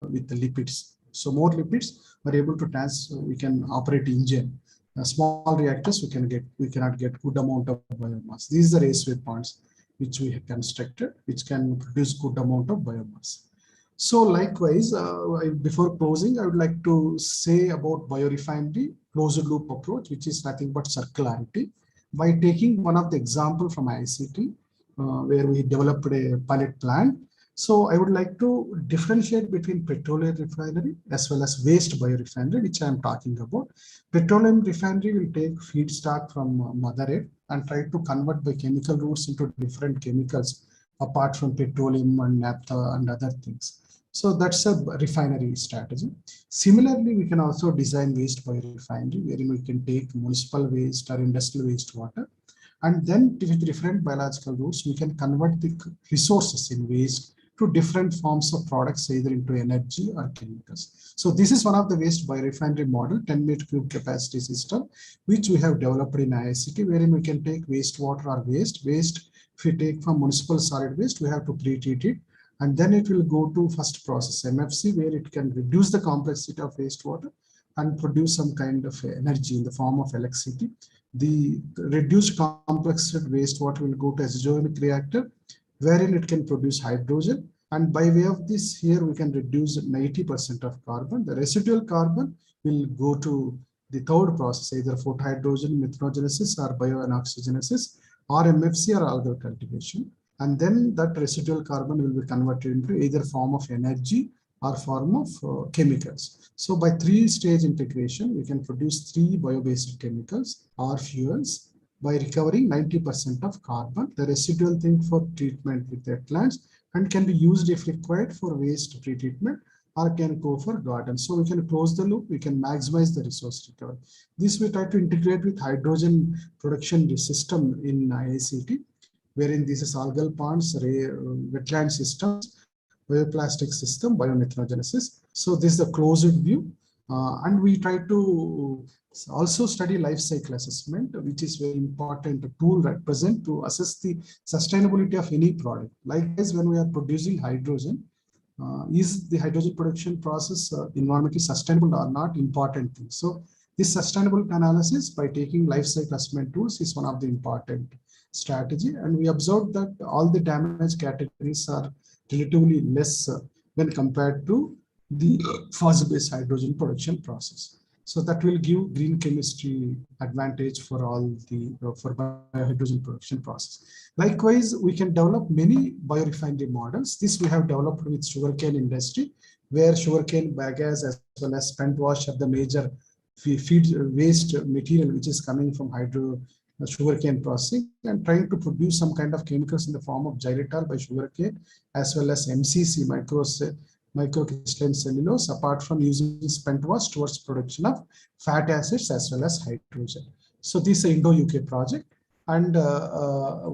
with the lipids. So more lipids are able to we can operate engine. Small reactors we cannot get good amount of biomass. These are raceway ponds which we have constructed, which can produce good amount of biomass. So likewise, before closing, I would like to say about biorefinery closed loop approach, which is nothing but circularity. By taking one of the example from ICT, where we developed a pilot plant. So I would like to differentiate between petroleum refinery as well as waste biorefinery, which I am talking about. Petroleum refinery will take feedstock from Mother Earth and try to convert by chemical routes into different chemicals apart from petroleum and naphtha and other things. So that's a refinery strategy. Similarly, we can also design waste biorefinery, wherein we can take municipal waste or industrial wastewater, and then with different biological routes, we can convert the resources in waste to different forms of products, either into energy or chemicals. So this is one of the waste biorefinery model, 10 meter cube capacity system, which we have developed in IICT, wherein we can take wastewater or waste. If we take from municipal solid waste, we have to pre-treat it, and then it will go to first process MFC, where it can reduce the complexity of wastewater and produce some kind of energy in the form of electricity. The reduced complexity wastewater will go to azotonic reactor, wherein it can produce hydrogen. And by way of this, here we can reduce 90% of carbon. The residual carbon will go to the third process, either photohydrogen, methanogenesis, or bioanoxygenesis, or MFC, or algal cultivation. And then that residual carbon will be converted into either form of energy or form of chemicals. So by three-stage integration, we can produce three bio-based chemicals or fuels by recovering 90% of carbon, the residual thing for treatment with wetlands, and can be used if required for waste pretreatment or can go for gardens. So we can close the loop, we can maximize the resource recovery. This we try to integrate with hydrogen production system in IICT, wherein this is algal ponds, wetland systems, bioplastic system, biomethanogenesis. So this is the closed view. And we try to also study life cycle assessment, which is very important tool at present to assess the sustainability of any product. Likewise, when we are producing hydrogen, is the hydrogen production process environmentally sustainable or not, important thing. So this sustainable analysis by taking life cycle assessment tools is one of the important strategy. And we observed that all the damage categories are relatively less when compared to the fossil-based hydrogen production process. So that will give green chemistry advantage for all the for biohydrogen production process. Likewise, we can develop many biorefinery models. This we have developed with sugarcane industry, where sugarcane bagasse as well as spent wash are the major feed waste material which is coming from sugarcane processing, and trying to produce some kind of chemicals in the form of xylitol by sugarcane as well as MCC microcrystalline cellulose, apart from using spent wash towards production of fat acids as well as hydrogen. So this is an Indo-UK project, and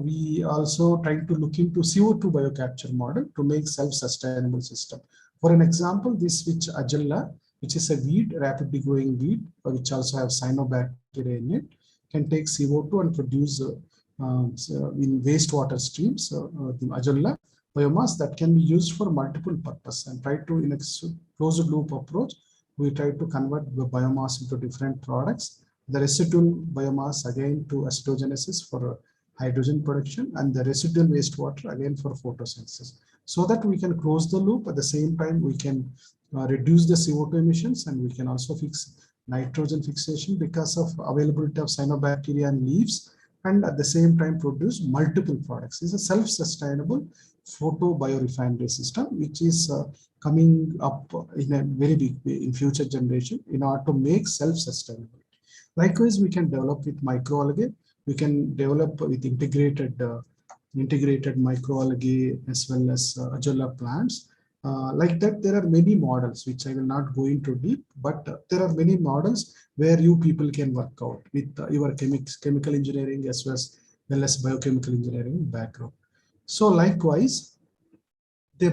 we also trying to look into CO2 biocapture model to make self-sustainable system. For an example, this which Agella, which is a weed, rapidly growing weed, which also have cyanobacteria in it, can take CO2 and produce in wastewater streams, the Agella biomass that can be used for multiple purposes. And try to, in a closed loop approach, we try to convert the biomass into different products. The residual biomass again to acidogenesis for hydrogen production, and the residual wastewater again for photosynthesis, so that we can close the loop. At the same time, we can reduce the CO2 emissions, and we can also fix nitrogen fixation because of availability of cyanobacteria and leaves, and at the same time produce multiple products. It's a self-sustainable photo biorefinery system, which is coming up in a very big way in future generation in order to make self-sustainable. Likewise, we can develop with microalgae. We can develop with integrated microalgae as well as Agella plants. Like that, there are many models which I will not go into deep, but there are many models where you people can work out with your chemical engineering as well as biochemical engineering background. So likewise, the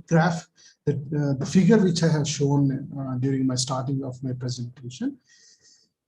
graph, the figure which I have shown during my starting of my presentation,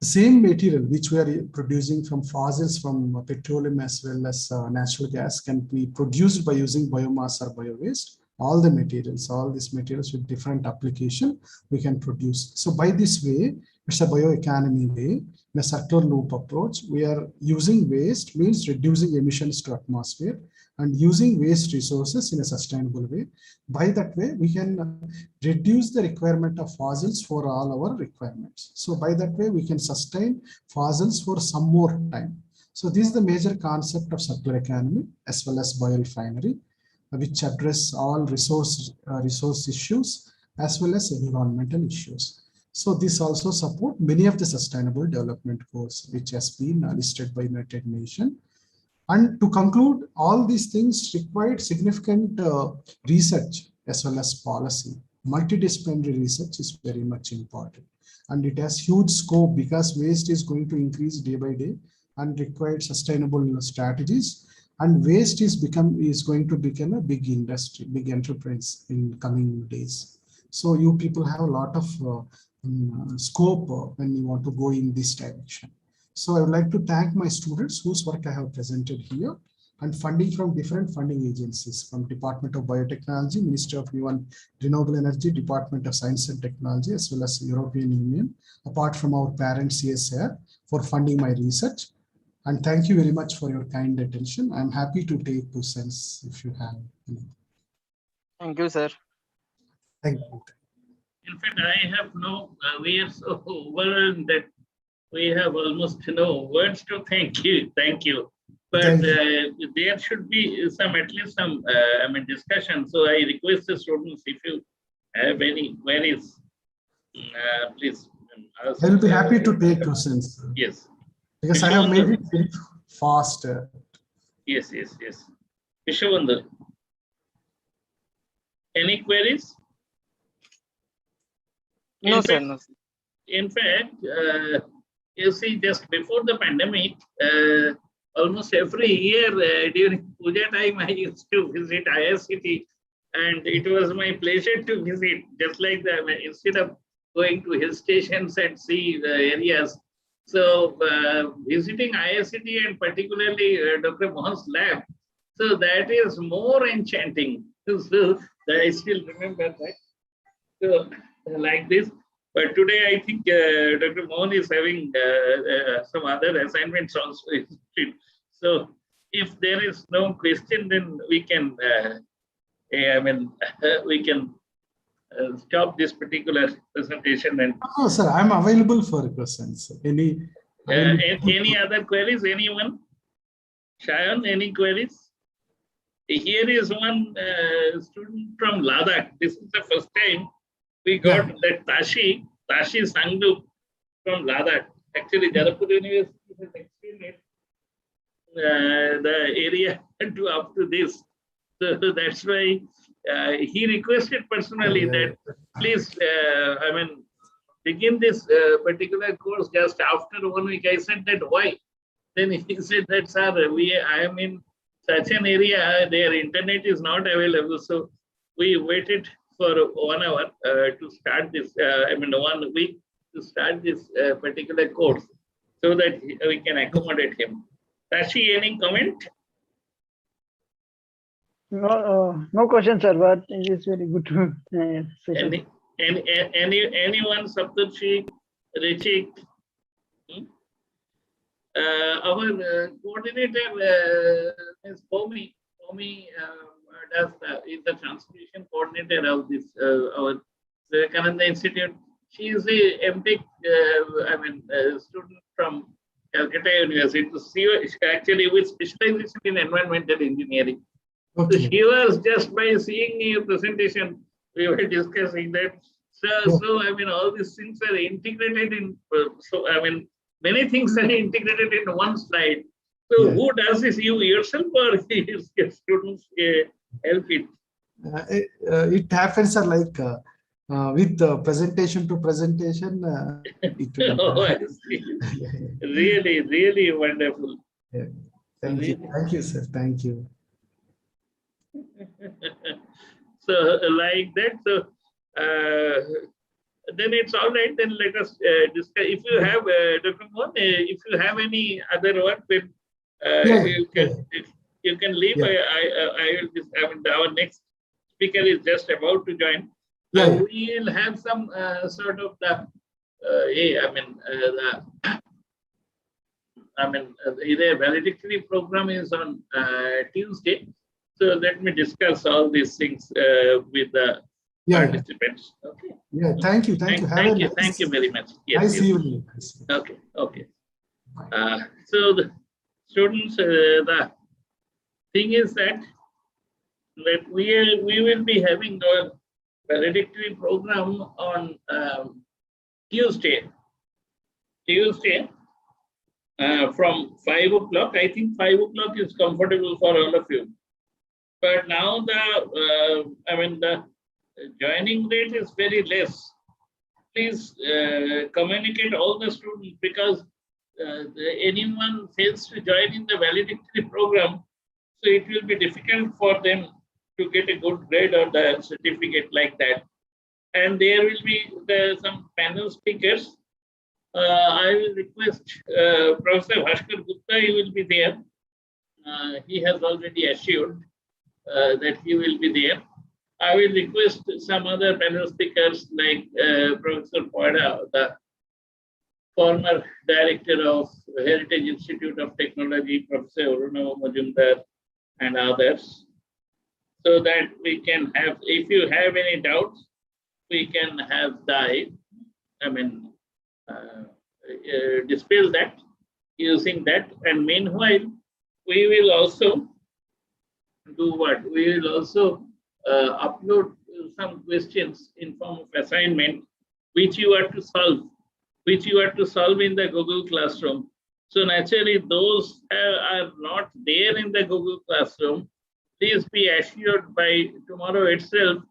the same material which we are producing from fossils, from petroleum as well as natural gas, can be produced by using biomass or bio-waste. All the materials, all these materials with different application we can produce. So by this way, it's a bioeconomy way, in a circular loop approach. We are using waste, means reducing emissions to atmosphere, and using waste resources in a sustainable way. By that way, we can reduce the requirement of fossils for all our requirements. So by that way, we can sustain fossils for some more time. So this is the major concept of circular economy as well as biorefinery, which address all resource issues as well as environmental issues. So this also support many of the sustainable development goals, which has been listed by United Nations. And to conclude, all these things required significant research as well as policy. Multidisciplinary research is very much important, and it has huge scope because waste is going to increase day by day and required sustainable strategies. And waste is going to become a big industry, big enterprise in coming days. So you people have a lot of scope when you want to go in this direction. So I would like to thank my students whose work I have presented here, and funding from different funding agencies, from Department of Biotechnology, Ministry of New and Renewable Energy, Department of Science and Technology, as well as European Union, apart from our parent CSR for funding my research. And thank you very much for your kind attention. I'm happy to take questions if you have any. Thank you, sir. Thank you. In fact, I have no, we are so overwhelmed that we have almost no words to thank you. Thank you. But there should be some, at least some, discussion. So I request the students, if you have any queries, please ask. I will be happy to take questions Yes. because I have made Vishwabandhu. it very fast. Yes. Vishwabandhu, any queries? No, sir. No, sir. In fact, you see, just before the pandemic, almost every year during Puja time, I used to visit ISCT, and it was my pleasure to visit. Just like that, instead of going to hill stations and see the areas, so visiting ISCT and particularly Dr. Mohan's lab, so that is more enchanting. So I still remember that. So like this. But today, I think Dr. Mohan is having some other assignments also. So if there is no question, then we can, we can stop this particular presentation. And Oh, sir, I'm available for questions. any other queries? Anyone? Shayan, any queries? Here is one student from Ladakh. This is the first time we got that Tashi Sangdu from Ladakh. Actually, Jaipur University has extended the area up to this. So that's why he requested personally that please, begin this particular course just after 1 week. I said that why? Then he said that, sir, I am in such an area, their internet is not available. So we waited for 1 hour to start this, 1 week to start this particular course so that we can accommodate him. Tashi, any comment? No question, sir, but it is very good session. Anyone, Saptarshi, Richik? Our coordinator is Pomi. Pomi is the translation coordinator of this our Vivekananda Institute. She is a MTech student from Calcutta University. She actually with specialization in environmental engineering. Okay. So she was just by seeing your presentation, we were discussing that. So all these things are integrated in. Many things are integrated in one slide. So who does this? You yourself or your students help it? It happens like with presentation to presentation. Oh, I see. Really, really wonderful. Yeah. Thank you, sir. Thank you. So like that. So then it's all right. Then let us discuss. If you have Dr. Mohan, if you have any other work, then you can leave. Our next speaker is just about to join. We will have some sort of the the valedictory program is on Tuesday. So let me discuss all these things with the participants. Okay. Yeah. Thank you. Thank you. Thank you very much. Yes. Nice evening. Okay. So the students, the thing is that we will be having our valedictory program on Tuesday from 5 o'clock. I think 5 o'clock is comfortable for all of you. But now the joining rate is very less. Please communicate all the students, because anyone fails to join in the valedictory program, so it will be difficult for them to get a good grade or the certificate like that. And there will be some panel speakers. I will request Professor Bhaskar Gupta, he will be there. He has already assured that he will be there. I will request some other panel speakers like Professor Poida, the former director of Heritage Institute of Technology, Professor Aruna Majumdar, and others, so that we can have, if you have any doubts, we can have dispel that using that. And meanwhile, we will also do what? We will also upload some questions in form of assignment, which you are to solve, in the Google Classroom. So naturally, those are not there in the Google Classroom. Please be assured by tomorrow itself.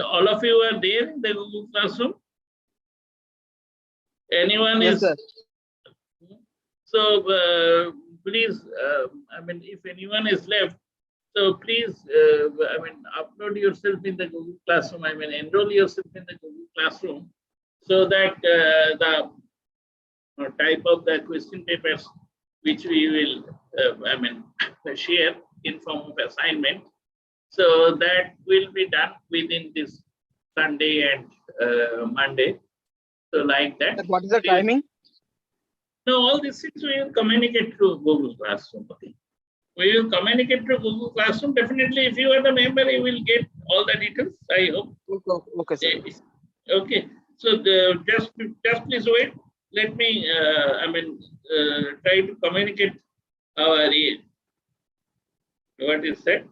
All of you are there in the Google Classroom? Anyone Yes, is? sir. So please, I mean, if anyone is left, so please, I mean, upload yourself in the Google Classroom. I mean, enroll yourself in the Google Classroom, so that the type of the question papers which we will, I mean, share in form of assignment. So that will be done within this Sunday and Monday. So like that. Sir, what is the timing? No, all these things we will communicate through Google Classroom. Okay. We will communicate through Google Classroom. Definitely, if you are the member, you will get all the details. I hope. Okay, sir. Okay. So just please wait. Let me, try to communicate our what is said.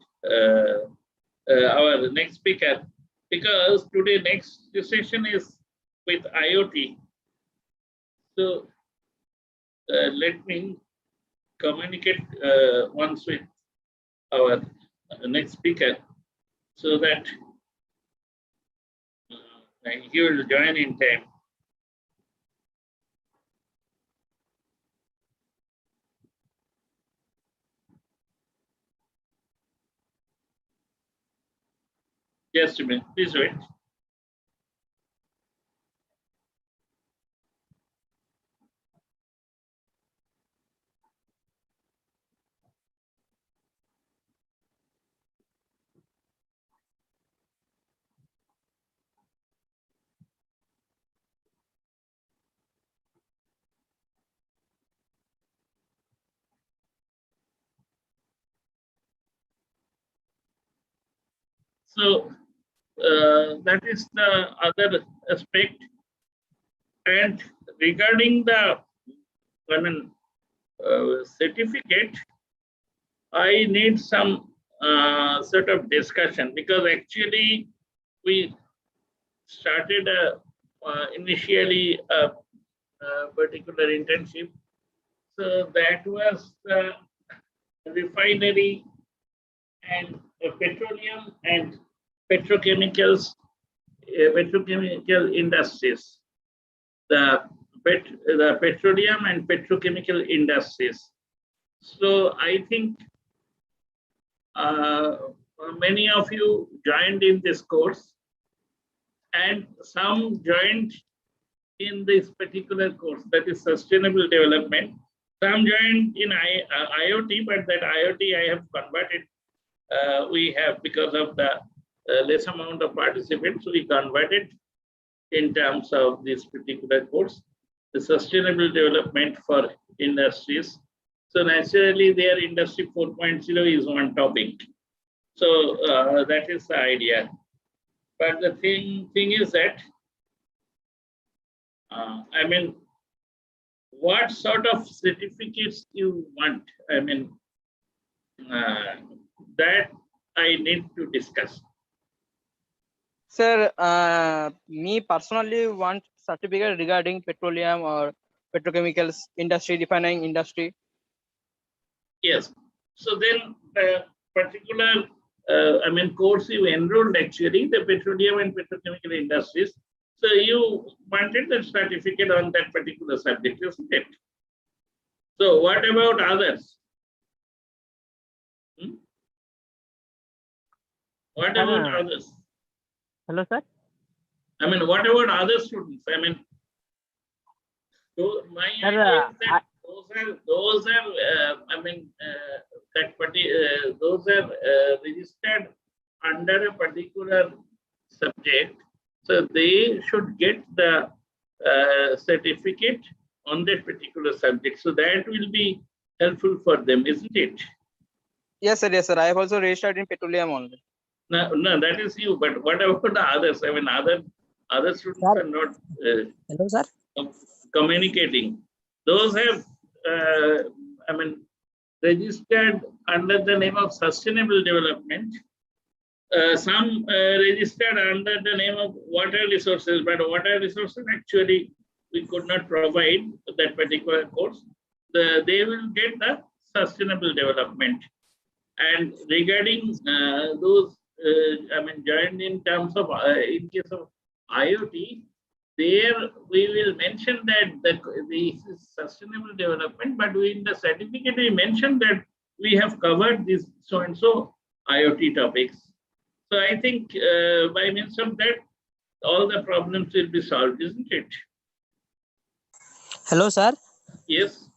Our next speaker, because today next session is with IoT. So let me communicate once with our next speaker, so that he will join in time. Just a minute, please wait. So that is the other aspect. And regarding the certificate, I need some sort of discussion, because actually we started initially a particular internship. So that was the refinery and petroleum and petrochemicals, petrochemical industries, the petroleum and petrochemical industries. So I think many of you joined in this course, and some joined in this particular course, that is sustainable development. Some joined in IoT, but that IoT I have converted. We have, because of the less amount of participants, we converted in terms of this particular course, the sustainable development for industries. So naturally, their industry 4.0 is one topic. So that is the idea. But the thing is that, I mean, what sort of certificates you want? I mean, that I need to discuss. Sir, me personally want certificate regarding petroleum or petrochemicals industry, refining industry. Yes. So then the particular, course you enrolled, actually, the petroleum and petrochemical industries. So you wanted the certificate on that particular subject, isn't it? So what about others? What about others? Hello, sir. I mean, what about other students? I mean, so my idea is that those are those are registered under a particular subject, so they should get the certificate on that particular subject. So that will be helpful for them, isn't it? Yes, sir. Yes, sir. I have also registered in petroleum only. No, that is you. But what about the others? I mean, other students are not Hello, sir. communicating. Those have, registered under the name of sustainable development. some registered under the name of water resources, but water resources actually we could not provide that particular course. They will get the sustainable development. And regarding those, joined in terms of, in case of IoT, there we will mention that this is sustainable development, but in the certificate we mentioned that we have covered this so and so IoT topics. So I think by means of that, all the problems will be solved, isn't it? Hello, sir. Yes.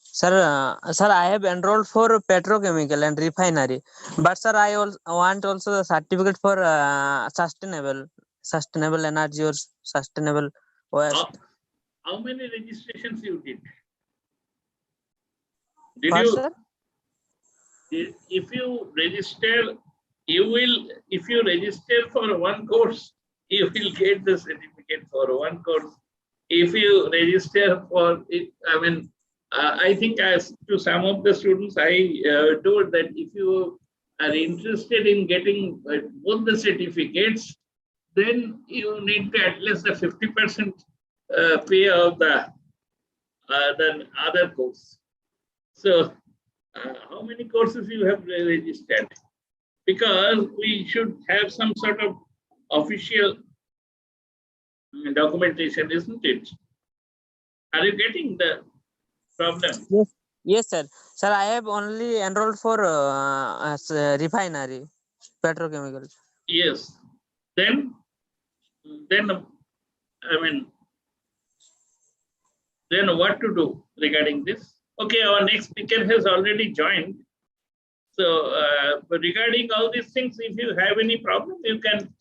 Sir, I have enrolled for petrochemical and refinery, but sir, I want also the certificate for sustainable energy or sustainable waste. How many registrations you did? Did What, you? sir? If you register, you will. If you register for one course, you will get the certificate for one course. If you register for it, I think as to some of the students, I told that if you are interested in getting both the certificates, then you need to at least the 50% pay of the other course. So, how many courses you have registered? Because we should have some sort of official documentation, isn't it? Are you getting the problem? Yes, sir. Sir, I have only enrolled for refinery, petrochemical. Yes. Then what to do regarding this? Okay, our next speaker has already joined. So regarding all these things, if you have any problem, you can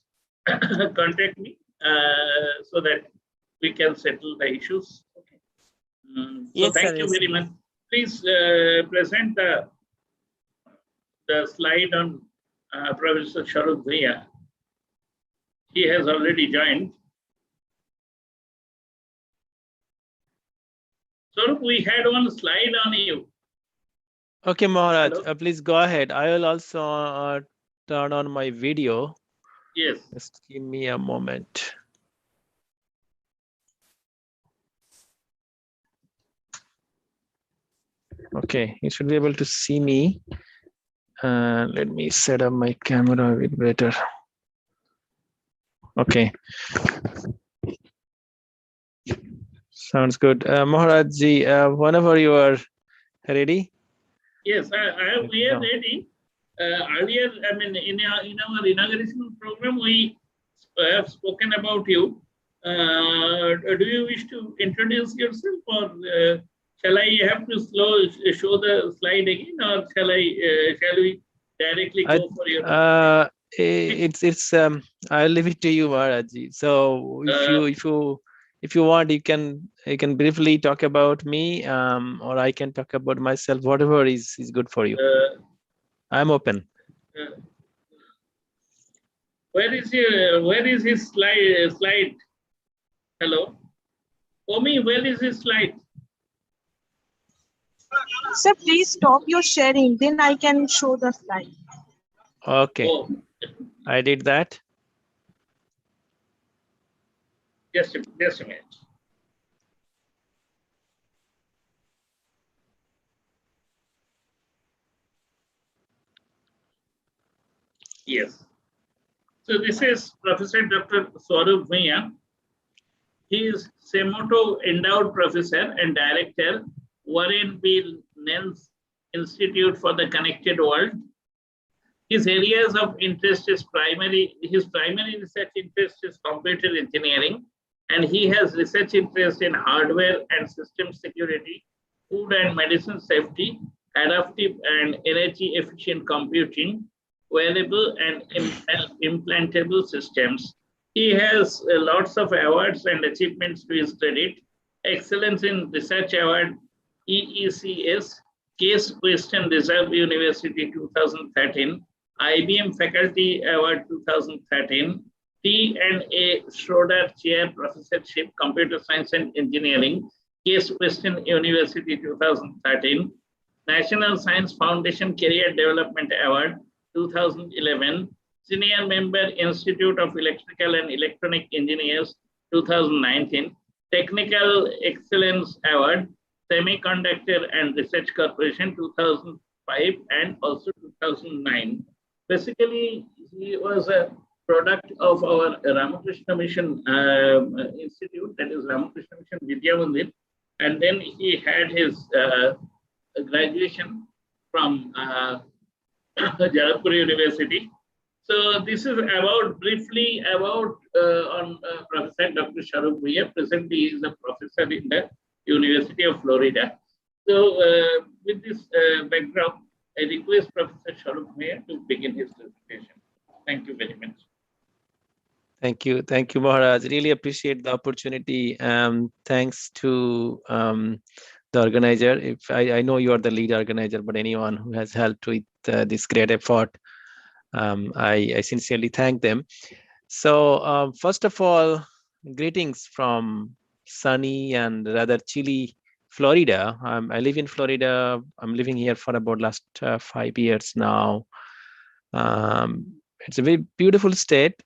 contact me so that we can settle the issues. Okay. So thank you very much. Please present the slide on Professor Sharup Bhaiya. He has already joined. Sharup, we had one slide on you. Okay, Maharaj, please go ahead. I will also turn on my video. Yes. Just give me a moment. Okay, you should be able to see me. Let me set up my camera a bit better. Okay. Sounds good. Maharaj ji, whenever you are ready. Yes, we are ready. Earlier, in our inauguration program, we have spoken about you. Do you wish to introduce yourself, or shall I have to show the slide again, or shall we directly go for your? I'll leave it to you, Maharaj ji. So if you want, you can briefly talk about me, or I can talk about myself. Whatever is good for you. I'm open. Where is his slide? Hello, Omi, where is his slide? Sir, please stop your sharing. Then I can show the slide. Okay. Oh. I did that. Just a minute. Yes. So this is Professor Dr. Saurabh Bhaiya. He is Semoto Endowed Professor and Director, Warren B. Nance Institute for the Connected World. His areas of interest is his primary research interest is computer engineering, and he has research interest in hardware and system security, food and medicine safety, adaptive and energy efficient computing, wearable and implantable systems. He has lots of awards and achievements to his credit. Excellence in Research Award, EECS, Case Western Reserve University 2013, IBM Faculty Award 2013, T&A Schroeder Chair Professorship, Computer Science and Engineering, Case Western University 2013, National Science Foundation Career Development Award 2011, Senior Member, Institute of Electrical and Electronic Engineers, 2019, Technical Excellence Award, Semiconductor and Research Corporation, 2005 and also 2009. Basically, he was a product of our Ramakrishna Mission Institute, that is Ramakrishna Mission Vidya Mandir, and then he had his graduation from Jaipur University. So this is about briefly about on Professor Dr. Shahrukh Bhuiya. Presently, he is a professor in the University of Florida. So with this background, I request Professor Shahrukh Bhuiya to begin his presentation. Thank you very much. Thank you, Maharaj. Really appreciate the opportunity. Thanks to the organizer. If I know you are the lead organizer, but anyone who has helped with this great effort, I sincerely thank them. So first of all, greetings from sunny and rather chilly Florida. I live in Florida. I'm living here for about last 5 years now. It's a very beautiful state.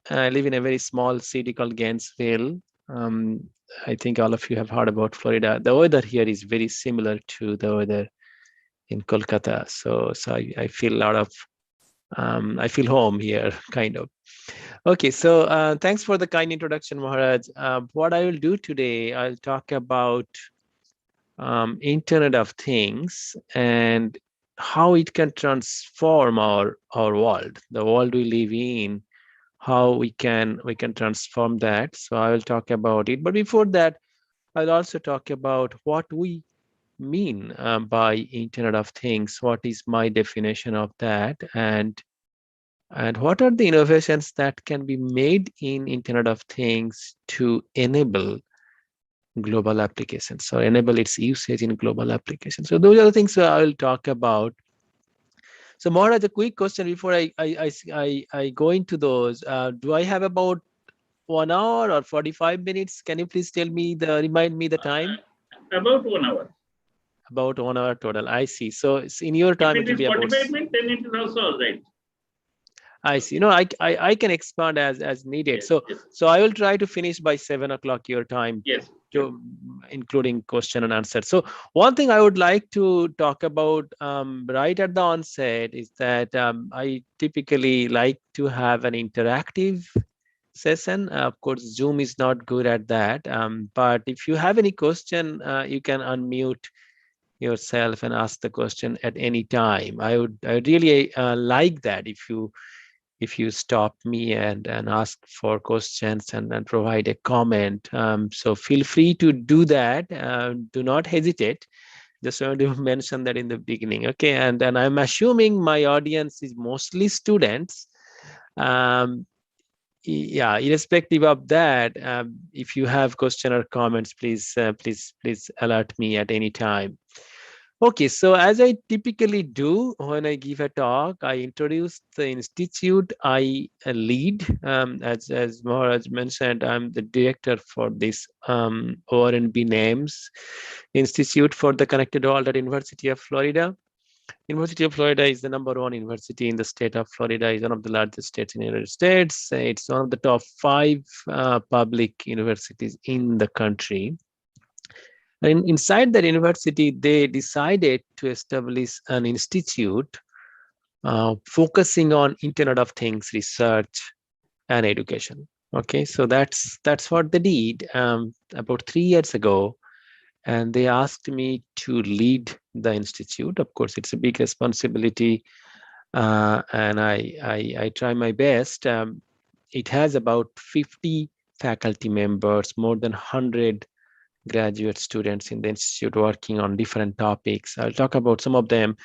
I live in a very small city called Gainesville. I think all of you have heard about Florida. The weather here is very similar to the weather in Kolkata. So I feel a lot of, I feel home here, kind of. Okay, so thanks for the kind introduction, Maharaj. What I will do today, I'll talk about Internet of Things and how it can transform our world, the world we live in, how we can transform that. So I will talk about it. But before that, I'll also talk about what we mean by Internet of Things. What is my definition of that, and what are the innovations that can be made in Internet of Things to enable global applications, so enable its usage in global applications. So those are the things I will talk about. So Maharaj, a quick question before I go into those. Do I have about 1 hour or 45 minutes? Can you please tell me remind me the time? About 1 hour. About 1 hour total. I see. So it's in your time. If it is 45 minutes, then it is also all right. I see. No, I can expand as needed. Yes, so yes. so I will try to finish by 7 o'clock your time. Yes. Including question and answer. So one thing I would like to talk about right at the onset is that I typically like to have an interactive session. Of course, Zoom is not good at that. But if you have any question, you can unmute yourself and ask the question at any time. I really like that if you stop me and ask for questions and provide a comment. So feel free to do that. Do not hesitate. Just want to mention that in the beginning. Okay, and I'm assuming my audience is mostly students. Yeah, irrespective of that, if you have question or comments, please alert me at any time. Okay, so as I typically do when I give a talk, I introduce the institute I lead. As Maharaj mentioned, I'm the director for this ORNB NAMES Institute for the Connected World at University of Florida. University of Florida is the #1 university in the state of Florida. It's one of the largest states in the United States. It's one of the top 5 public universities in the country. And inside that university, they decided to establish an institute focusing on Internet of Things research and education. Okay, so that's what they did about 3 years ago. And they asked me to lead the institute. Of course, it's a big responsibility, and I try my best. It has about 50 faculty members, more than 100 graduate students in the institute working on different topics. I'll talk about some of them,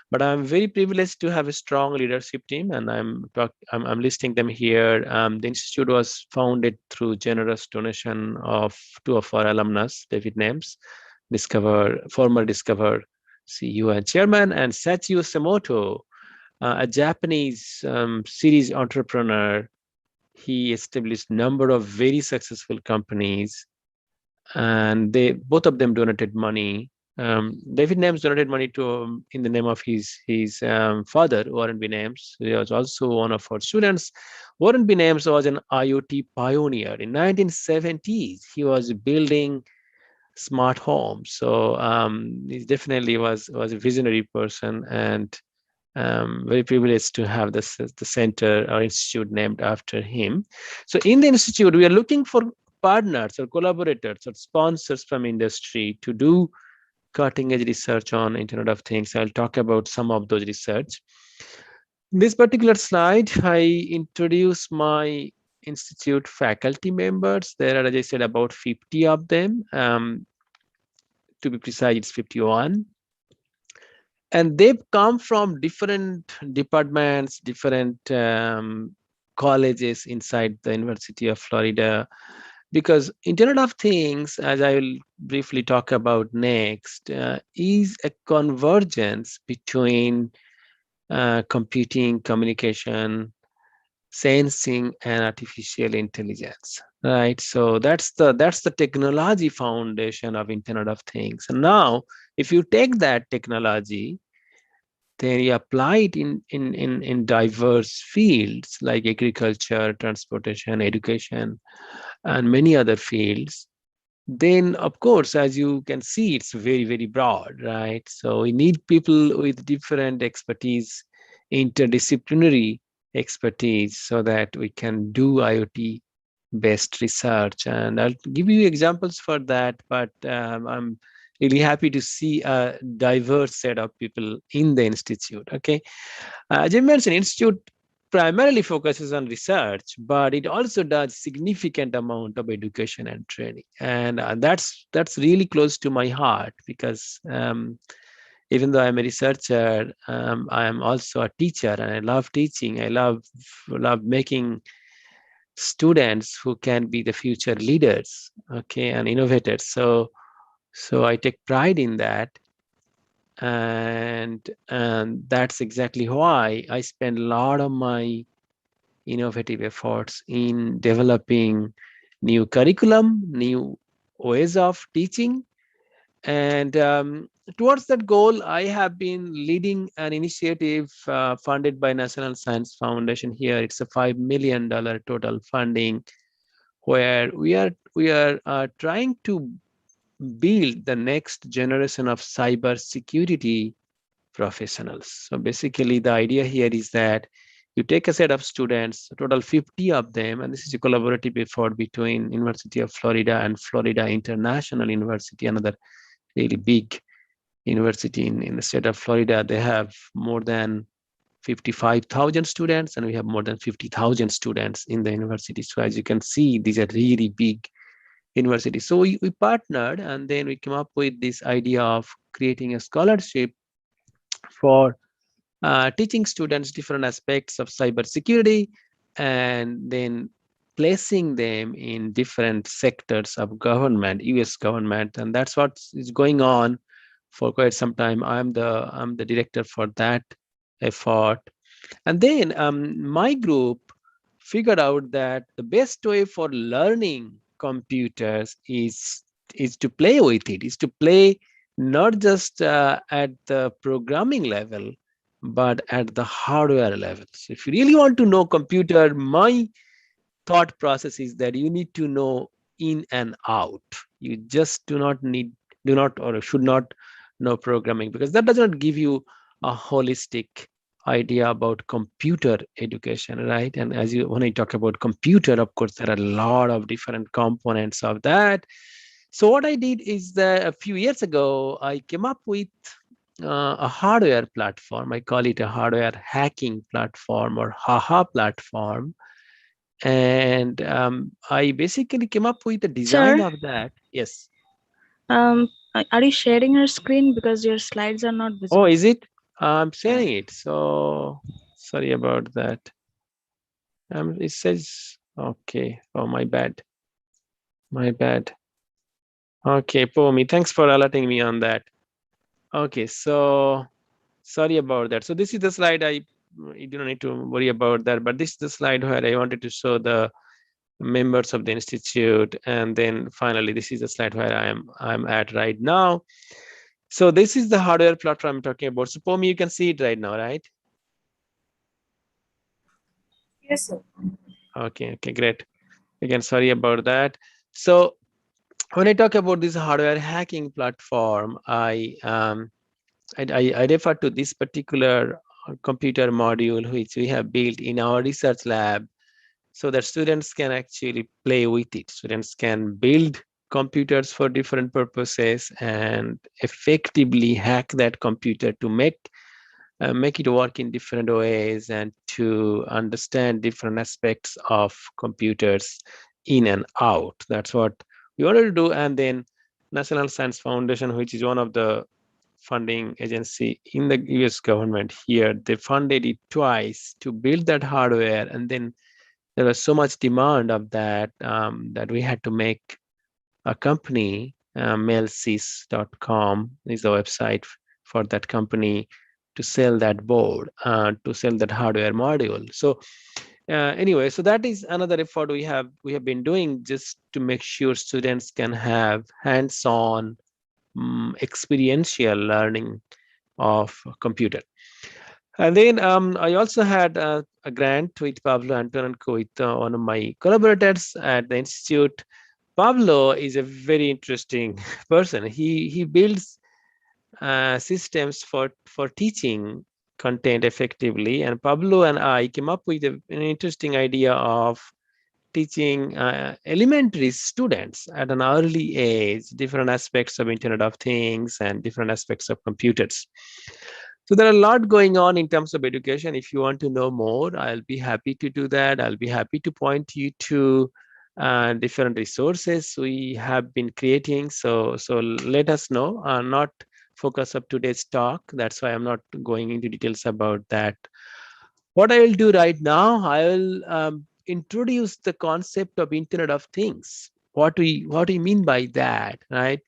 but I'm very privileged to have a strong leadership team, and I'm listing them here. The institute was founded through generous donation of 2 of our alumnus, David Names, former Discover CEO and chairman, and Sachio Samoto, a Japanese series entrepreneur. He established a number of very successful companies, and both of them donated money David Names donated money to in the name of his father, Warren B. Names. He was also one of our students. Warren B. Names was an IoT pioneer. In 1970s, he was building smart homes. So he definitely was a visionary person, and very privileged to have the center or institute named after him. So in the institute, we are looking for partners or collaborators or sponsors from industry to do cutting edge research on Internet of Things. I'll talk about some of those research. In this particular slide, I introduce my institute faculty members. There are, as I said, about 50 of them. To be precise, it's 51. And they've come from different departments, different colleges inside the University of Florida, because Internet of Things, as I will briefly talk about next, is a convergence between computing, communication, sensing, and artificial intelligence. Right. So that's the technology foundation of Internet of Things. And now, if you take that technology, then you apply it in diverse fields like agriculture, transportation, education, and many other fields, then of course, as you can see, it's very, very broad, right? So we need people with different expertise, interdisciplinary expertise, so that we can do IoT based research. And I'll give you examples for that, but I'm really happy to see a diverse set of people in the institute. Okay, as I mentioned, institute primarily focuses on research, but it also does significant amount of education and training, and that's really close to my heart, because even though I'm a researcher, I am also a teacher, and I love teaching. I love making students who can be the future leaders, okay, and innovators. So I take pride in that, and that's exactly why I spend a lot of my innovative efforts in developing new curriculum, new ways of teaching. And towards that goal, I have been leading an initiative funded by National Science Foundation here. It's a $5 million total funding, where we are trying to build the next generation of cyber security professionals. So basically, the idea here is that you take a set of students, a total 50 of them, and this is a collaborative effort between University of Florida and Florida International University, another really big university in the state of Florida. They have more than 55,000 students, and we have more than 50,000 students in the university. So as you can see, these are really big universities. So we partnered, and then we came up with this idea of creating a scholarship for teaching students different aspects of cybersecurity, and then placing them in different sectors of government, US government, and that's what is going on for quite some time. I'm the director for that effort. And then my group figured out that the best way for learning computers is to play with it, is to play not just at the programming level, but at the hardware level. So if you really want to know computer, my thought process is that you need to know in and out. You just do not or should not know programming, because that does not give you a holistic idea about computer education, right? And when I talk about computer, of course, there are a lot of different components of that. So what I did is that a few years ago, I came up with a hardware platform. I call it a hardware hacking platform, or HaHa platform. And I basically came up with the design Sir? of that. Yes. Are you sharing your screen, because your slides are not visible? Oh, is it? I'm sharing it. So sorry about that. It says, okay. Oh, my bad. My bad. Okay, Pomi, thanks for alerting me on that. Okay, so sorry about that. So this is the slide. You don't need to worry about that, but this is the slide where I wanted to show the members of the institute, and then finally this is the slide where I'm at right now. So this is the hardware platform I'm talking about. So Pomi, you can see it right now, right? Yes, sir. Okay, great. Again, sorry about that. So when I talk about this hardware hacking platform, I refer to this particular computer module which we have built in our research lab, so that students can actually play with it. Students can build computers for different purposes and effectively hack that computer to make it work in different ways and to understand different aspects of computers in and out. That's what we wanted to do. And then National Science Foundation, which is one of the funding agency in the US government here, they funded it twice to build that hardware. And then there was so much demand of that that we had to make a company. Mailsys.com is the website for that company to sell that board, to sell that hardware module. So anyway, so that is another effort we have been doing, just to make sure students can have hands-on experiential learning of computer. And then I also had a grant with Pablo Antonenko, with one of my collaborators at the institute. Pablo is a very interesting person. He builds systems for teaching content effectively. And Pablo and I came up with an interesting idea of teaching elementary students at an early age different aspects of Internet of Things and different aspects of computers. So there are a lot going on in terms of education. If you want to know more, I'll be happy to do that. I'll be happy to point you to different resources we have been creating. So let us know. Not focus of today's talk. That's why I'm not going into details about that. What I will do right now, I will introduce the concept of Internet of Things. What we mean by that, right?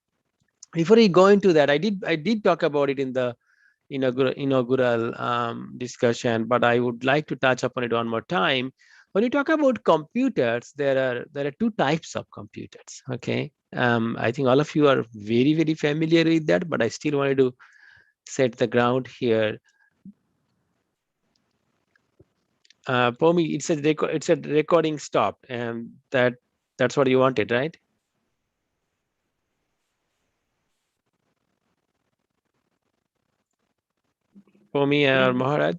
Before we go into that, I did talk about it in the inaugural discussion, but I would like to touch upon it one more time. When you talk about computers, there are two types of computers. Okay, I think all of you are very, very familiar with that, but I still wanted to set the ground here. Pomi, it's a recording stopped, and that's what you wanted, right? Pomi or Maharaj,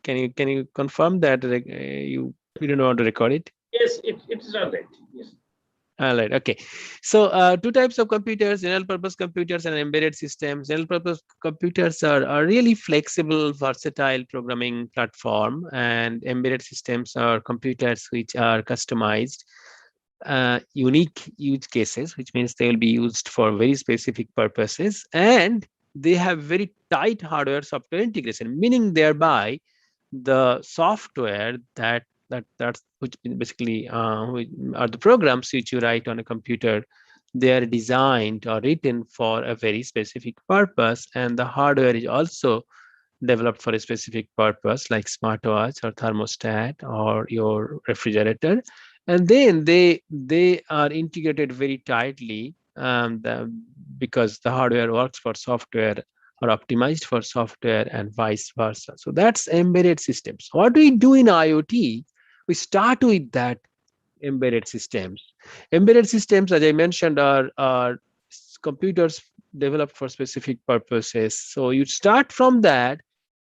can you confirm that you don't want to record it? Yes, it's all right. Yes. All right. Okay. So two types of computers: general purpose computers and embedded systems. General purpose computers are really flexible, versatile programming platform, and embedded systems are computers which are customized, unique use cases, which means they will be used for very specific purposes, and they have very tight hardware software integration, meaning thereby the software that's which basically are the programs which you write on a computer. They are designed or written for a very specific purpose, and the hardware is also developed for a specific purpose, like smartwatch or thermostat or your refrigerator. And then they are integrated very tightly, because the hardware works for software or optimized for software and vice versa. So that's embedded systems. What do we do in IoT? We start with that embedded systems. Embedded systems, as I mentioned, are computers developed for specific purposes. So you start from that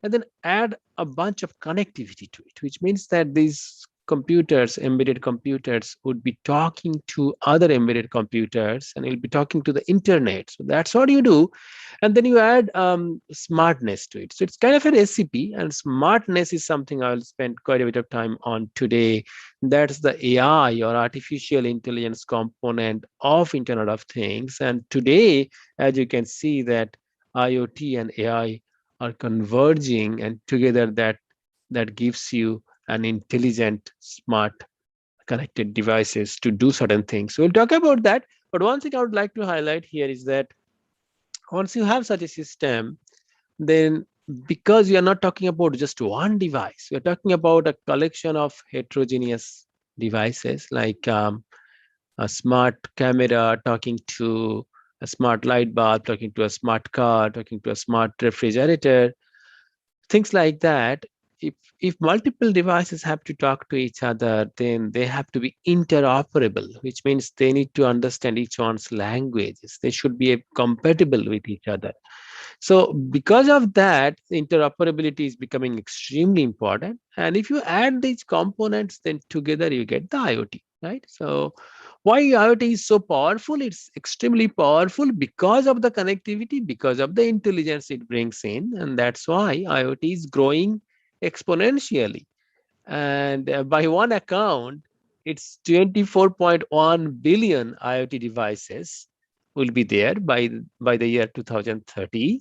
and then add a bunch of connectivity to it, which means that these computers, embedded computers, would be talking to other embedded computers, and it'll be talking to the internet. So that's what you do. And then you add smartness to it. So it's kind of an SCP, and smartness is something I'll spend quite a bit of time on today. That's the AI, or artificial intelligence component of Internet of Things. And today, as you can see, that IoT and AI are converging, and together that gives you an intelligent, smart, connected devices to do certain things. So we'll talk about that. But one thing I would like to highlight here is that once you have such a system, then because we are not talking about just one device, we are talking about a collection of heterogeneous devices, like a smart camera talking to a smart light bulb, talking to a smart car, talking to a smart refrigerator, things like that. If multiple devices have to talk to each other, then they have to be interoperable, which means they need to understand each one's languages. They should be compatible with each other. So because of that, interoperability is becoming extremely important. And if you add these components, then together you get the IoT, right? So why IoT is so powerful? It's extremely powerful because of the connectivity, because of the intelligence it brings in. And that's why IoT is growing exponentially. And by one account, it's 24.1 billion IoT devices will be there by the year 2030.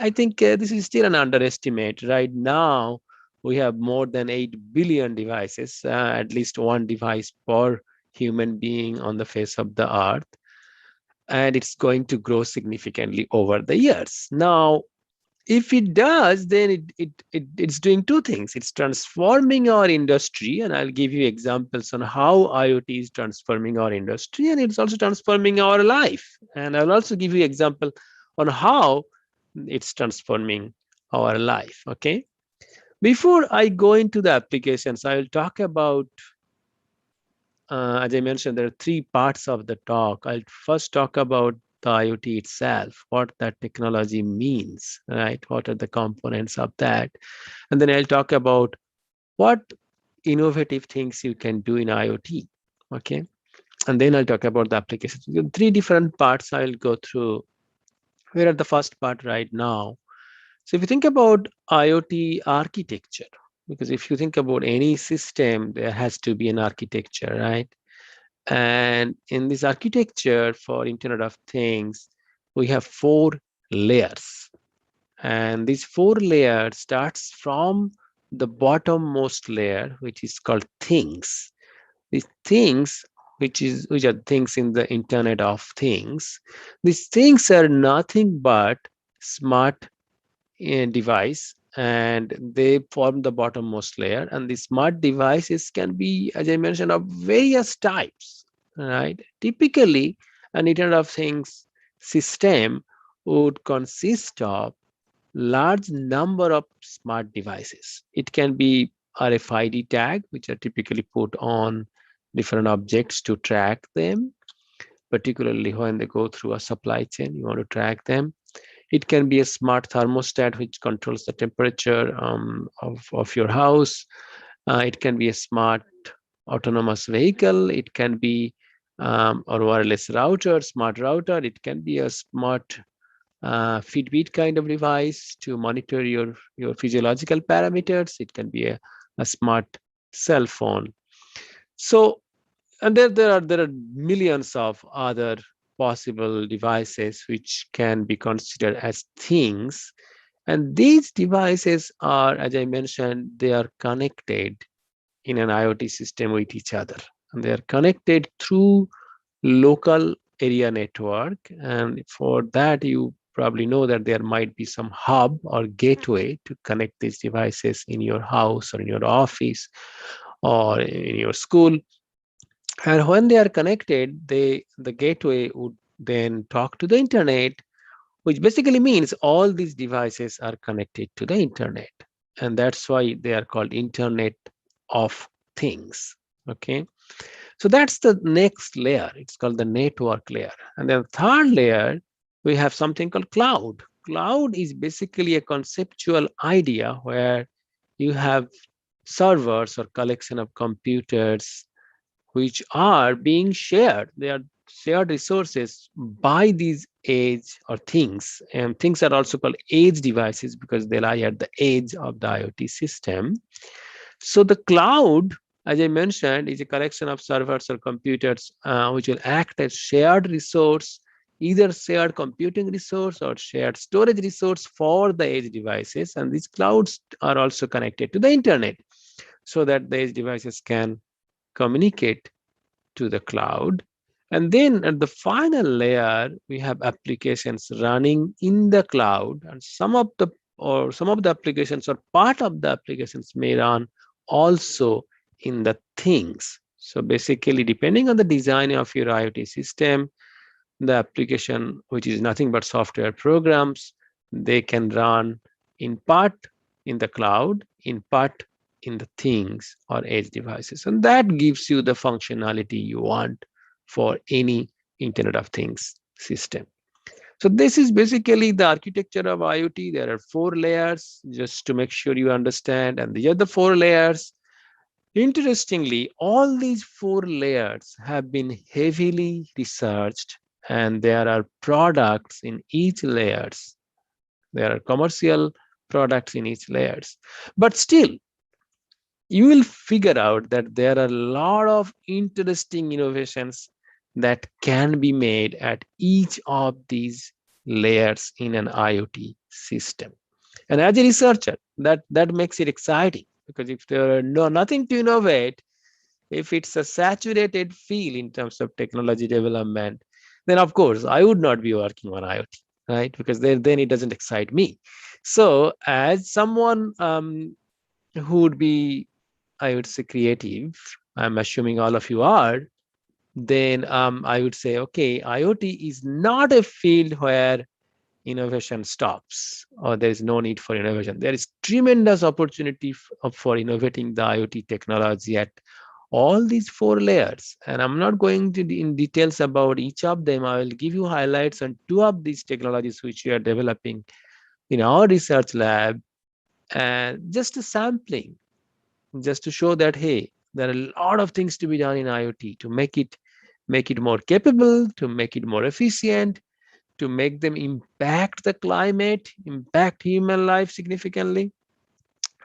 I think this is still an underestimate. Right now, we have more than 8 billion devices, at least one device per human being on the face of the earth. And it's going to grow significantly over the years. Now, if it does, then it's doing two things. It's transforming our industry, and I'll give you examples on how IoT is transforming our industry, and it's also transforming our life. And I'll also give you example on how it's transforming our life. Okay. Before I go into the applications, I will talk about, as I mentioned, there are three parts of the talk. I'll first talk about the IoT itself, what that technology means, right? What are the components of that? And then I'll talk about what innovative things you can do in IoT. Okay. And then I'll talk about the applications. Three different parts I'll go through. We're at the first part right now. So if you think about IoT architecture, because if you think about any system, there has to be an architecture, right? And in this architecture for Internet of Things, we have 4 layers. And these 4 layers starts from the bottommost layer, which is called things. These things, which are things in the Internet of Things. These things are nothing but smart device, and they form the bottommost layer. And the smart devices can be, as I mentioned, of various types, right? Typically, an Internet of Things system would consist of large number of smart devices. It can be RFID tag, which are typically put on different objects to track them, particularly when they go through a supply chain, you want to track them. It can be a smart thermostat which controls the temperature of your house. It can be a smart autonomous vehicle. It can be a wireless router, smart router. It can be a smart Fitbit kind of device to monitor your physiological parameters. It can be a smart cell phone. So, and there are millions of other possible devices which can be considered as things. And these devices are, as I mentioned, they are connected in an IoT system with each other. And they are connected through local area network. And for that, you probably know that there might be some hub or gateway to connect these devices in your house or in your office or in your school. And when they are connected, the gateway would then talk to the internet, which basically means all these devices are connected to the internet. And that's why they are called Internet of Things. Okay. So that's the next layer. It's called the network layer. And then the third layer, we have something called cloud. Cloud is basically a conceptual idea where you have servers or collection of computers which are being shared. They are shared resources by these edge or things. And things are also called edge devices because they lie at the edge of the IoT system. So the cloud, as I mentioned, is a collection of servers or computers which will act as shared resource, either shared computing resource or shared storage resource for the edge devices. And these clouds are also connected to the internet so that the edge devices can communicate to the cloud. And then at the final layer, we have applications running in the cloud, and some of the applications or part of the applications may run also in the things. So basically, depending on the design of your IoT system, the application, which is nothing but software programs, they can run in part in the cloud, in part in the things or edge devices. And that gives you the functionality you want for any Internet of Things system. So this is basically the architecture of IoT. There are 4 layers, just to make sure you understand. And the other 4 layers, interestingly, all these 4 layers have been heavily researched, and there are products in each layers. There are commercial products in each layers. But still, you will figure out that there are a lot of interesting innovations that can be made at each of these layers in an IoT system. And as a researcher, that makes it exciting, because if there are nothing to innovate, if it's a saturated field in terms of technology development, then of course I would not be working on IoT, right? Because then it doesn't excite me. So as someone who would be, I would say, creative, I'm assuming all of you are, then I would say, okay, IoT is not a field where innovation stops or there is no need for innovation. There is tremendous opportunity for innovating the IoT technology at all these 4 layers. And I'm not going to in details about each of them. I will give you highlights on 2 of these technologies which we are developing in our research lab, and just a sampling, just to show that, hey, there are a lot of things to be done in IoT to make it more capable, to make it more efficient, to make them impact the climate, impact human life significantly.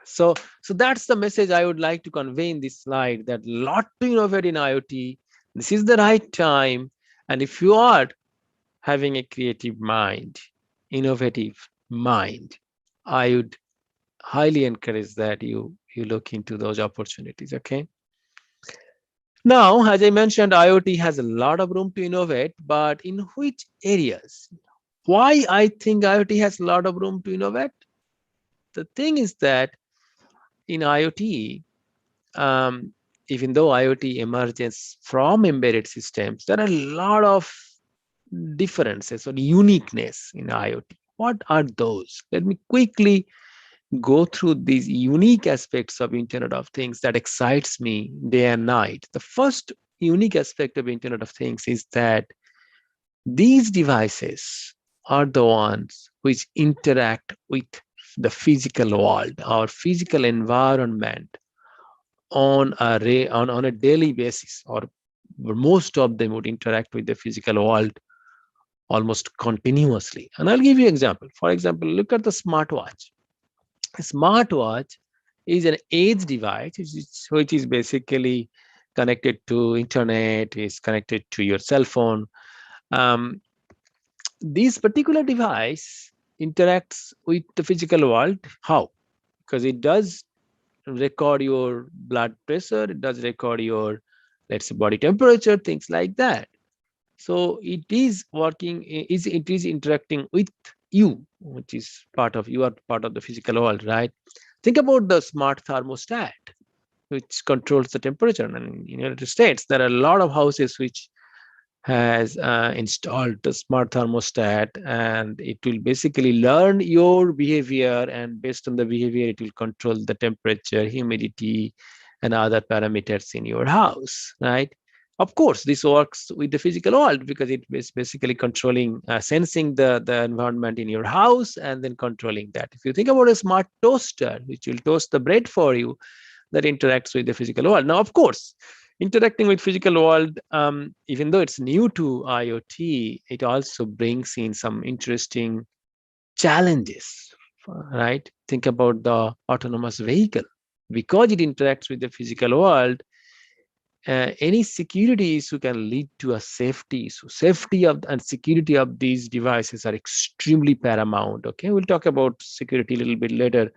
So that's the message I would like to convey in this slide, that lot to innovate in IoT. This is the right time. And if you are having a creative mind, innovative mind, I would highly encourage that you look into those opportunities. Okay. Now, as I mentioned, IoT has a lot of room to innovate, but in which areas? Why I think IoT has a lot of room to innovate? The thing is that in IoT, even though IoT emerges from embedded systems, there are a lot of differences or uniqueness in IoT. What are those? Let me quickly go through these unique aspects of Internet of Things that excites me day and night. The first unique aspect of Internet of Things is that these devices are the ones which interact with the physical world, our physical environment, on a daily basis, or most of them would interact with the physical world almost continuously. And I'll give you an example. For example, look at the smartwatch. A smartwatch is an edge device, which is basically connected to internet, is connected to your cell phone. This particular device interacts with the physical world. How? Because it does record your blood pressure, it does record your, let's say, body temperature, things like that. So it is working, it is interacting with you, which is part of, you are part of the physical world, right? Think about the smart thermostat, which controls the temperature. And in the United States, there are a lot of houses which has installed the smart thermostat, and it will basically learn your behavior, and based on the behavior, it will control the temperature, humidity, and other parameters in your house, right? Of course, this works with the physical world because it is basically controlling, sensing the environment in your house and then controlling that. If you think about a smart toaster, which will toast the bread for you, that interacts with the physical world. Now, of course, interacting with physical world, even though it's new to IoT, it also brings in some interesting challenges, right? Think about the autonomous vehicle. Because it interacts with the physical world, any security issue can lead to a safety issue. Safety of and security of these devices are extremely paramount. Okay, we'll talk about security a little bit later.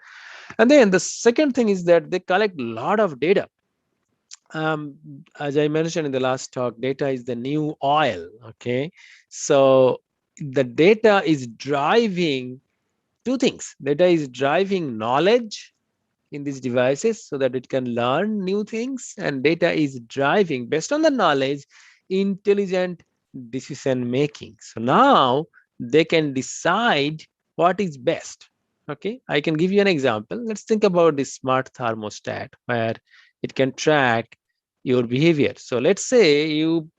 And then the second thing is that they collect a lot of data. As I mentioned in the last talk, data is the new oil. Okay, so the data is driving 2 things. Data is driving knowledge in these devices so that it can learn new things, and data is driving, based on the knowledge, intelligent decision making. So now they can decide what is best. Okay, I can give you an example. Let's think about this smart thermostat where it can track your behavior. So let's say you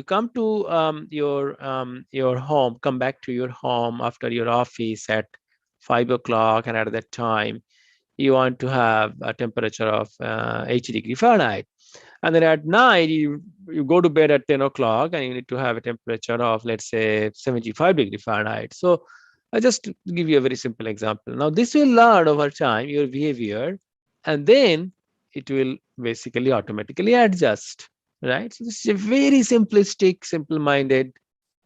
come to your home, come back to your home after your office at 5 o'clock, and at that time you want to have a temperature of 80 degree Fahrenheit. And then at night, you go to bed at 10 o'clock and you need to have a temperature of, let's say, 75 degree Fahrenheit. So I just give you a very simple example. Now, this will learn over time your behavior, and then it will basically automatically adjust, right? So this is a very simplistic, simple-minded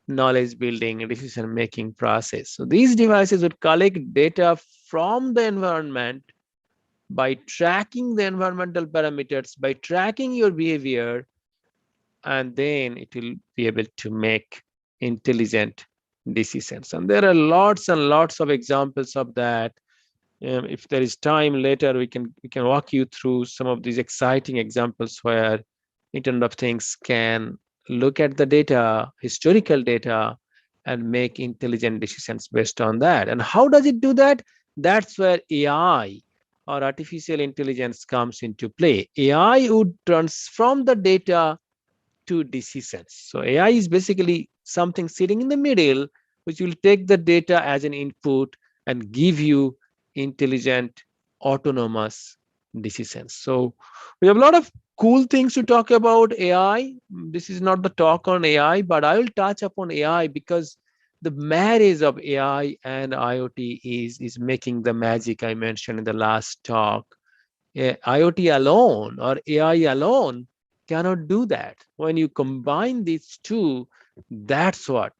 knowledge building and decision making process. So these devices would collect data from the environment by tracking the environmental parameters, by tracking your behavior, and then it will be able to make intelligent decisions. And there are lots and lots of examples of that. If there is time later, we can walk you through some of these exciting examples where Internet of Things can look at the data, historical data, and make intelligent decisions based on that. And how does it do that? That's where AI or artificial intelligence comes into play. AI would transform the data to decisions. So AI is basically something sitting in the middle, which will take the data as an input and give you intelligent, autonomous decisions. So we have a lot of cool things to talk about AI. This is not the talk on AI, but I will touch upon AI because the marriage of AI and IoT is making the magic I mentioned in the last talk. IoT alone or AI alone cannot do that. When you combine these two, that's what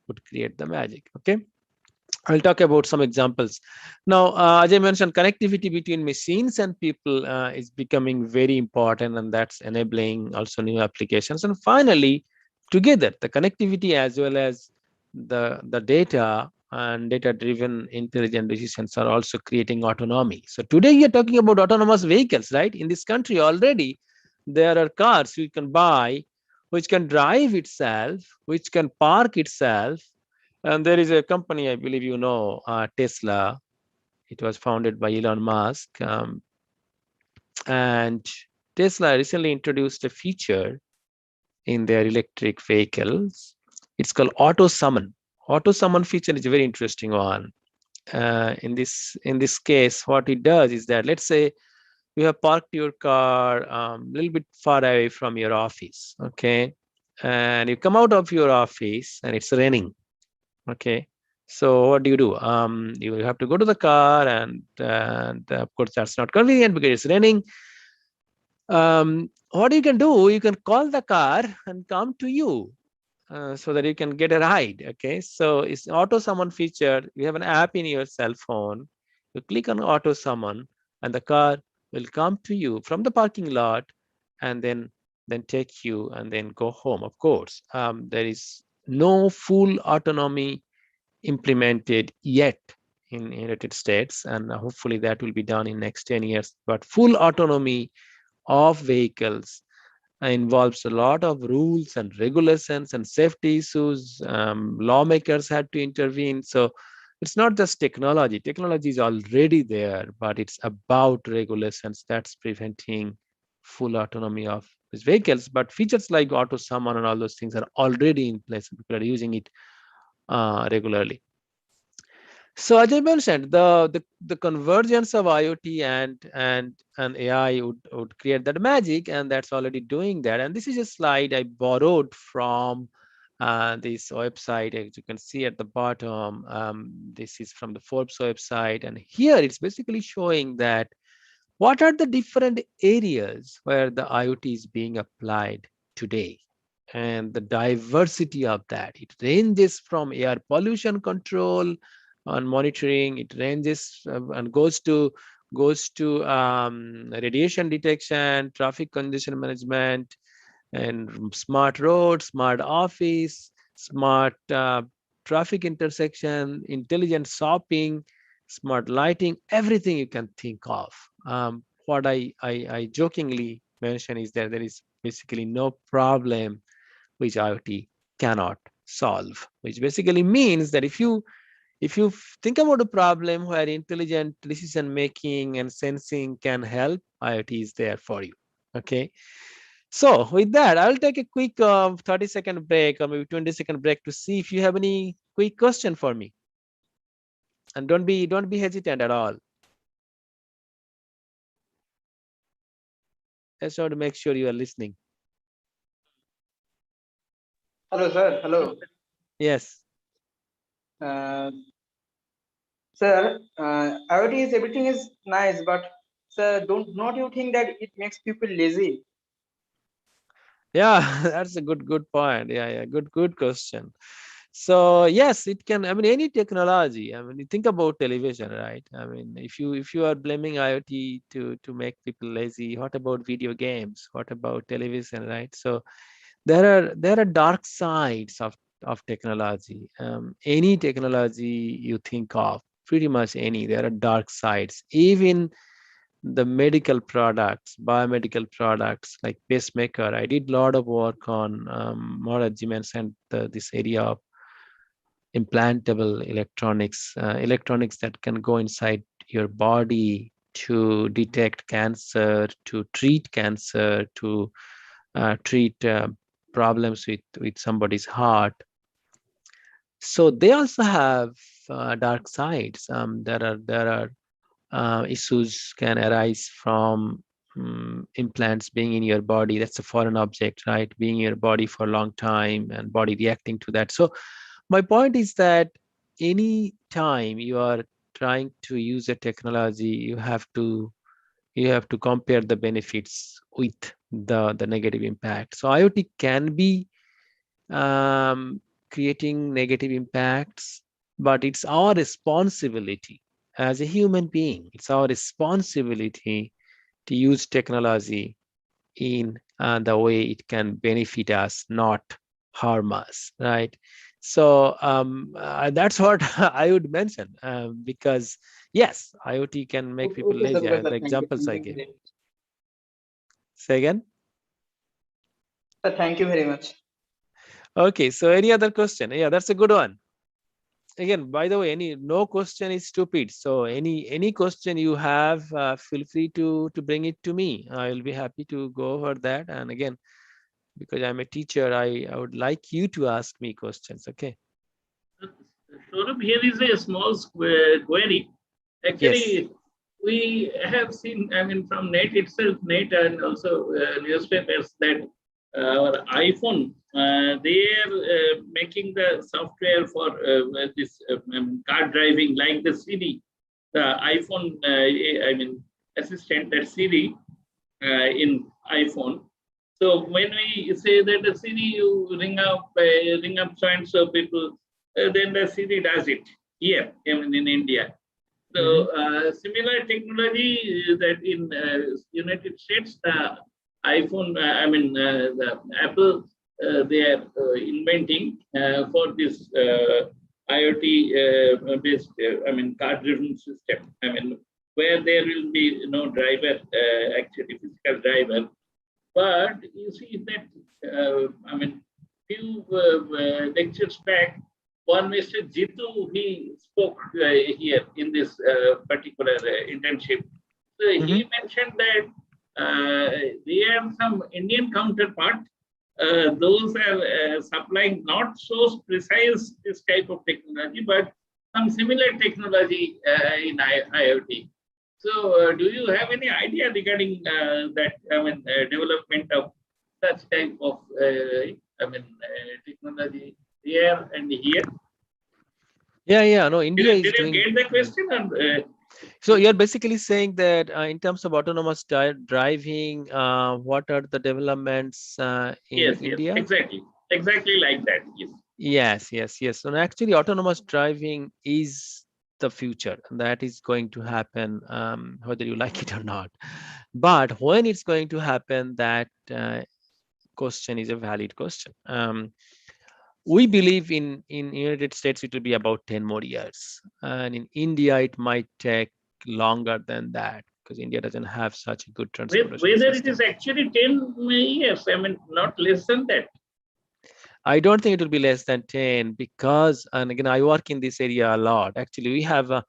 would create the magic. Okay, I'll talk about some examples. Now, as I mentioned, connectivity between machines and people is becoming very important, and that's enabling also new applications. And finally, together, the connectivity as well as the data and data-driven intelligent decisions are also creating autonomy. So today, you're talking about autonomous vehicles, right? In this country already, there are cars you can buy which can drive itself, which can park itself. And there is a company, I believe you know, Tesla. It was founded by Elon Musk. And Tesla recently introduced a feature in their electric vehicles. It's called Auto Summon. Auto Summon feature is a very interesting one. In this case, what it does is that, let's say you have parked your car a little bit far away from your office, okay? And you come out of your office and it's raining. Okay, so what do? You have to go to the car, and of course that's not convenient because it's raining. What you can do? You can call the car and come to you, so that you can get a ride. Okay, so it's auto summon feature. You have an app in your cell phone. You click on auto summon, and the car will come to you from the parking lot, and then take you and then go home. Of course, there is no full autonomy implemented yet in United States, and hopefully that will be done in next 10 years. But full autonomy of vehicles involves a lot of rules and regulations and safety issues. Lawmakers had to intervene. So it's not just technology. Technology is already there, but it's about regulations that's preventing full autonomy of these vehicles. But features like auto summon and all those things are already in place. People are using it regularly. So as I mentioned, the convergence of IoT and AI would create that magic, and that's already doing that. And this is a slide I borrowed from this website. As you can see at the bottom, this is from the Forbes website, and here it's basically showing that what are the different areas where the IoT is being applied today, and the diversity of that. It ranges from air pollution control and monitoring. It ranges and goes to radiation detection, traffic congestion management, and smart roads, smart office, smart traffic intersection, intelligent shopping, smart lighting, everything you can think of. What I jokingly mention is that there is basically no problem which IoT cannot solve, which basically means that if you think about a problem where intelligent decision making and sensing can help, IoT is there for you. Okay. So with that, I'll take a quick 30-second break or maybe 20-second break to see if you have any quick question for me. And don't be hesitant at all. Just want to make sure you are listening. Hello, sir. Hello. Yes. Sir, IoT is everything is nice, but sir, not you think that it makes people lazy? Yeah, that's a good point. Yeah, good question. So yes, it can. I mean, any technology. I mean, you think about television, right? I mean, if you are blaming IoT to make people lazy, what about video games? What about television, right? So there are dark sides of technology. Any technology you think of, pretty much any, there are dark sides. Even the medical products, biomedical products like pacemaker. I did a lot of work on more as you mentioned this area of implantable electronics, electronics that can go inside your body to detect cancer, to treat cancer, to treat problems with somebody's heart. So they also have dark sides. There are issues can arise from implants being in your body. That's a foreign object, right? Being in your body for a long time and body reacting to that. So my point is that any time you are trying to use a technology, you have to compare the benefits with the negative impact. So IoT can be creating negative impacts, but it's our responsibility as a human being. It's our responsibility to use technology in the way it can benefit us, not harm us, right? So that's what I would mention, because yes, IoT can make people Okay, lazy. sir. I have Sir, the examples I thank you gave. very much. Say again. Sir, thank you very much. Okay, so any other question? Yeah, that's a good one. Again, by the way, no question is stupid. So any question you have, feel free to bring it to me. I will be happy to go over that. And again, because I'm a teacher, I would like you to ask me questions. Okay. Saurabh, here is a small query. Actually, Yes. we have seen, I mean, from net itself, net and also newspapers that our iPhone, they are making the software for this car driving, like the Siri, the iPhone, I mean, assistant, that Siri in iPhone. So when we say that the Siri, you ring up so and so people, then the Siri does it here, I mean, in India. So similar technology that in United States, the iPhone, the Apple, they are inventing for this IoT based, car-driven system. I mean, where there will be no driver, actually physical driver, but you see that, few lectures back, one Mr. Jitu, he spoke here in this particular internship. So he mentioned that there are some Indian counterpart. Those are supplying not so precise this type of technology, but some similar technology in IoT. So, do you have any idea regarding that? Development of such type of technology here and here. Yeah. No, India is Did you doing. get the question? So you're basically saying that in terms of autonomous driving, what are the developments in India? Exactly like that. Yes. And actually, autonomous driving is the future. That is going to happen, whether you like it or not. But when it's going to happen, that question is a valid question. We believe in United States it will be about 10 more years, and in India it might take longer than that because India doesn't have such a good transportation Whether system. it is actually 10 years, I mean, not less than that. I don't think it will be less than 10 because, and again, I work in this area a lot. Actually, we have a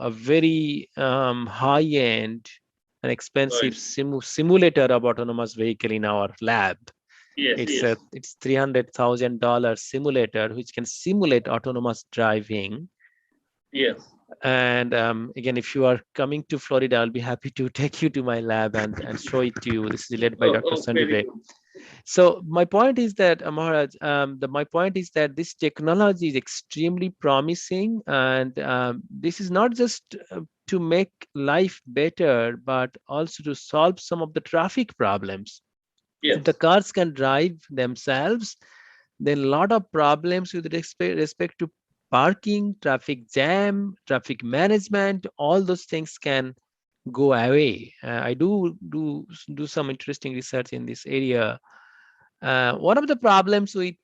very high-end and expensive Right. simulator of autonomous vehicle in our lab. Yes, It's yes. it's $300,000 simulator which can simulate autonomous driving. Yes. And again, if you are coming to Florida, I'll be happy to take you to my lab and show it to you. This is led by Oh, Dr. oh, very Sandeep. good. So my point is that, Maharaj, my point is that this technology is extremely promising, and this is not just to make life better, but also to solve some of the traffic problems. If the Yes. cars can drive themselves, then a lot of problems with respect to parking, traffic jam, traffic management, all those things can go away. I do some interesting research in this area. One of the problems with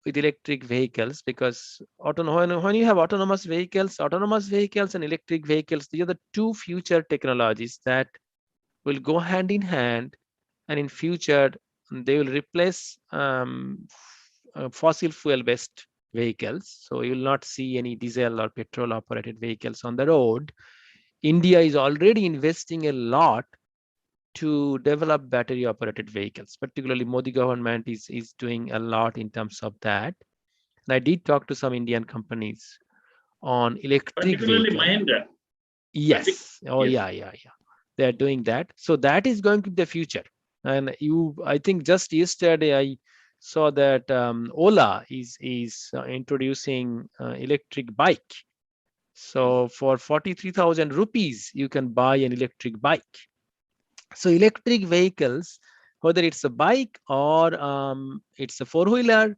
electric vehicles, because when you have autonomous vehicles and electric vehicles, these are the two future technologies that will go hand in hand, and in future they will replace fossil fuel based vehicles. So you will not see any diesel or petrol operated vehicles on the road. India is already investing a lot to develop battery operated vehicles. Particularly Modi government is doing a lot in terms of that. And I did talk to some Indian companies on electric Particularly vehicle. Mahindra. Yes. Oh, Yes. yeah. They're doing that. So that is going to be the future. And I think just yesterday I saw that Ola is introducing electric bike. So for 43,000 rupees, you can buy an electric bike. So electric vehicles, whether it's a bike or it's a four-wheeler,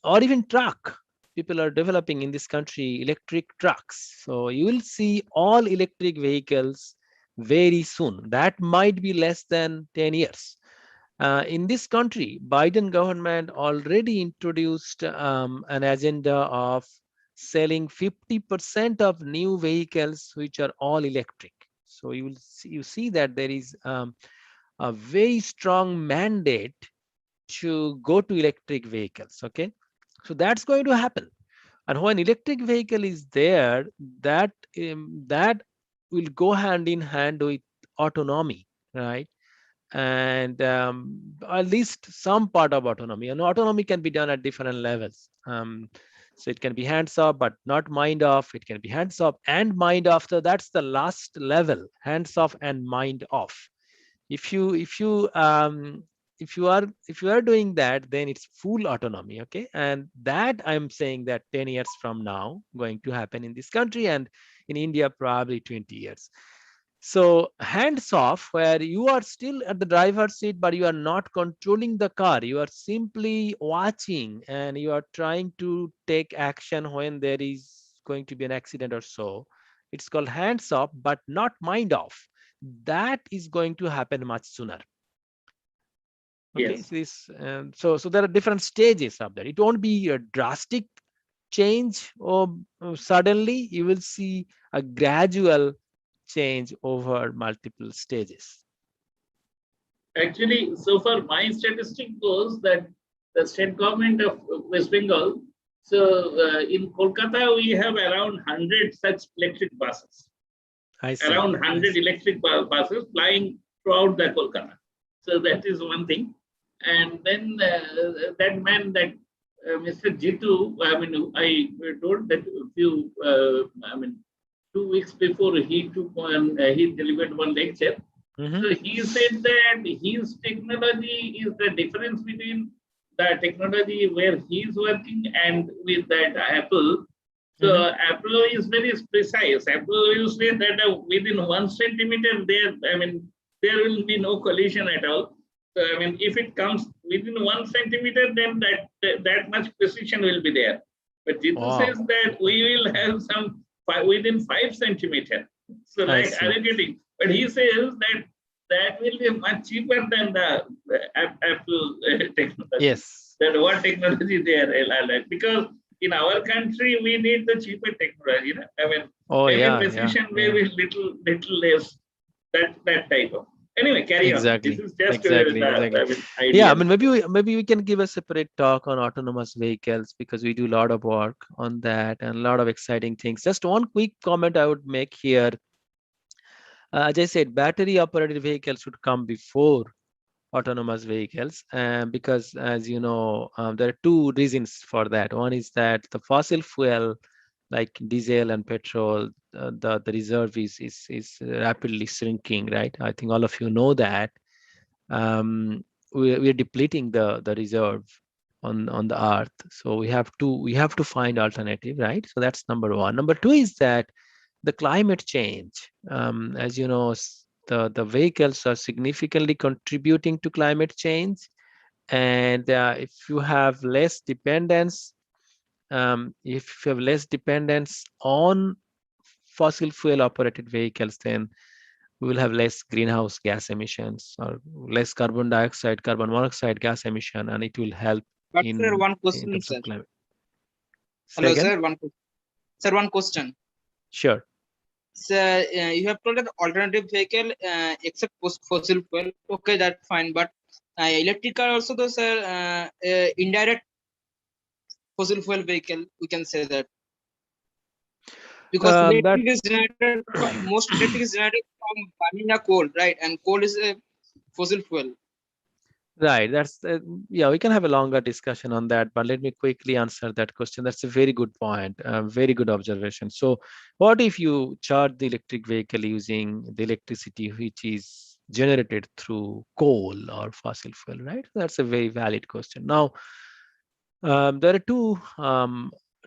or even truck, people are developing in this country electric trucks. So you will see all electric vehicles very soon. That might be less than 10 years. In this country, Biden government already introduced an agenda of selling 50% of new vehicles which are all electric. So you see that there is a very strong mandate to go to electric vehicles. Okay, so that's going to happen. And when electric vehicle is there, that will go hand in hand with autonomy, right? And at least some part of autonomy. And autonomy can be done at different levels. So it can be hands off, but not mind off. It can be hands off and mind off. So that's the last level: hands off and mind off. If you if you if you are doing that, then it's full autonomy. Okay, and that I'm saying that 10 years from now going to happen in this country, and in India probably 20 years. So hands off, where you are still at the driver's seat, but you are not controlling the car. You are simply watching and you are trying to take action when there is going to be an accident or so. It's called hands off, but not mind off. That is going to happen much sooner. Okay, Yes. so so there are different stages of that. It won't be a drastic change, or suddenly you will see a gradual change over multiple stages. Actually, so far my statistic goes that the state government of West Bengal, so in Kolkata, we have around 100 such electric buses. I see. Around 100 electric buses flying throughout the Kolkata. So that is one thing. And then that man, that Mr. Jitu, I mean, I told that a few, 2 weeks before he took one, he delivered one lecture. Mhm. So he said that his technology is the difference between the technology where he's working and with that Apple. So Apple is very precise. Apple will say that within 1 centimeter there, there will be no collision at all. So if it comes within 1 centimeter, then that much precision will be there. But Jitu says that we will have some within 5 centimeter. So like, are you getting? But he says that will be much cheaper than the Apple technology. Yes. That what technology they are like, because in our country we need the cheaper technology. You know? Maybe precision may be little less. That type of. Anyway, carry on. Exactly. This is just Exactly. the Exactly. idea. Yeah, I mean, maybe we can give a separate talk on autonomous vehicles because we do a lot of work on that and a lot of exciting things. Just one quick comment I would make here. As I said, battery operated vehicles should come before autonomous vehicles, because as you know, there are two reasons for that. One is that the fossil fuel like diesel and petrol, the reserve is rapidly shrinking, right? I think all of you know that. We're depleting the reserve on the earth, so we have to find alternative, right? So that's number one. Number two is that the climate change, as you know, the vehicles are significantly contributing to climate change, and if you have less dependence on fossil fuel operated vehicles, then we will have less greenhouse gas emissions or less carbon dioxide, carbon monoxide gas emission, and it will help But sir, in one in question, terms sir. of climate. Say Hello, again? sir. Sir, one question. Sure. So you have told that alternative vehicle except fossil fuel. Okay, that's fine. But electric car also, those indirect fossil fuel vehicle. We can say that because That electric is generated. Most electric is generated from burning a coal, right? And coal is a fossil fuel. Right. That's yeah. We can have a longer discussion on that, but let me quickly answer that question. That's a very good point. Very good observation. So, what if you charge the electric vehicle using the electricity which is generated through coal or fossil fuel? Right. That's a very valid question. Now, there are two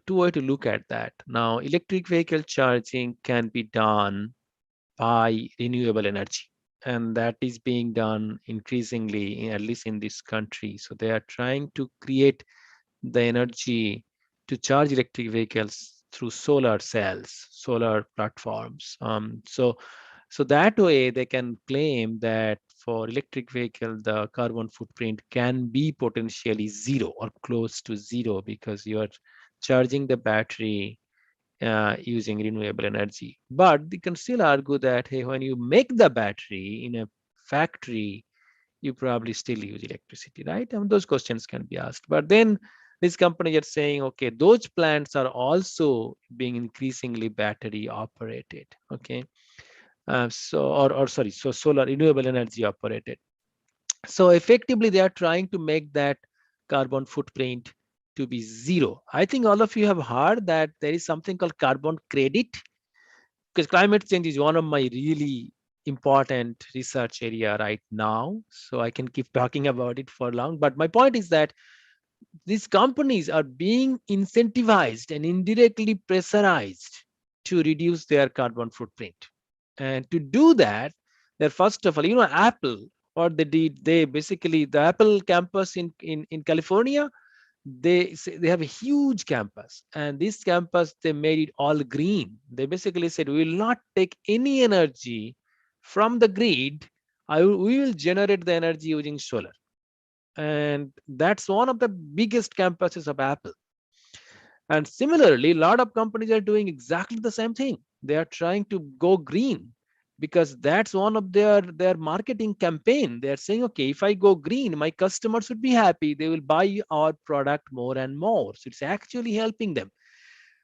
ways to look at that. Now, electric vehicle charging can be done by renewable energy, and that is being done increasingly, at least in this country. So they are trying to create the energy to charge electric vehicles through solar cells, solar platforms. So that way they can claim that for electric vehicle, the carbon footprint can be potentially zero or close to zero because you are charging the battery using renewable energy. But they can still argue that, hey, when you make the battery in a factory, you probably still use electricity, right? And those questions can be asked. But then these companies are saying, okay, those plants are also being increasingly battery operated, okay? So solar renewable energy operated. So effectively, they are trying to make that carbon footprint to be zero. I think all of you have heard that there is something called carbon credit, because climate change is one of my really important research area right now. So I can keep talking about it for long. But my point is that these companies are being incentivized and indirectly pressurized to reduce their carbon footprint. And to do that, they're first of all, Apple, what they did, they basically, the Apple campus in California, they have a huge campus, and this campus, they made it all green. They basically said, we will not take any energy from the grid. We will generate the energy using solar. And that's one of the biggest campuses of Apple. And similarly, a lot of companies are doing exactly the same thing. They are trying to go green because that's one of their marketing campaign. They're saying, okay, if I go green, my customers would be happy. They will buy our product more and more. So it's actually helping them.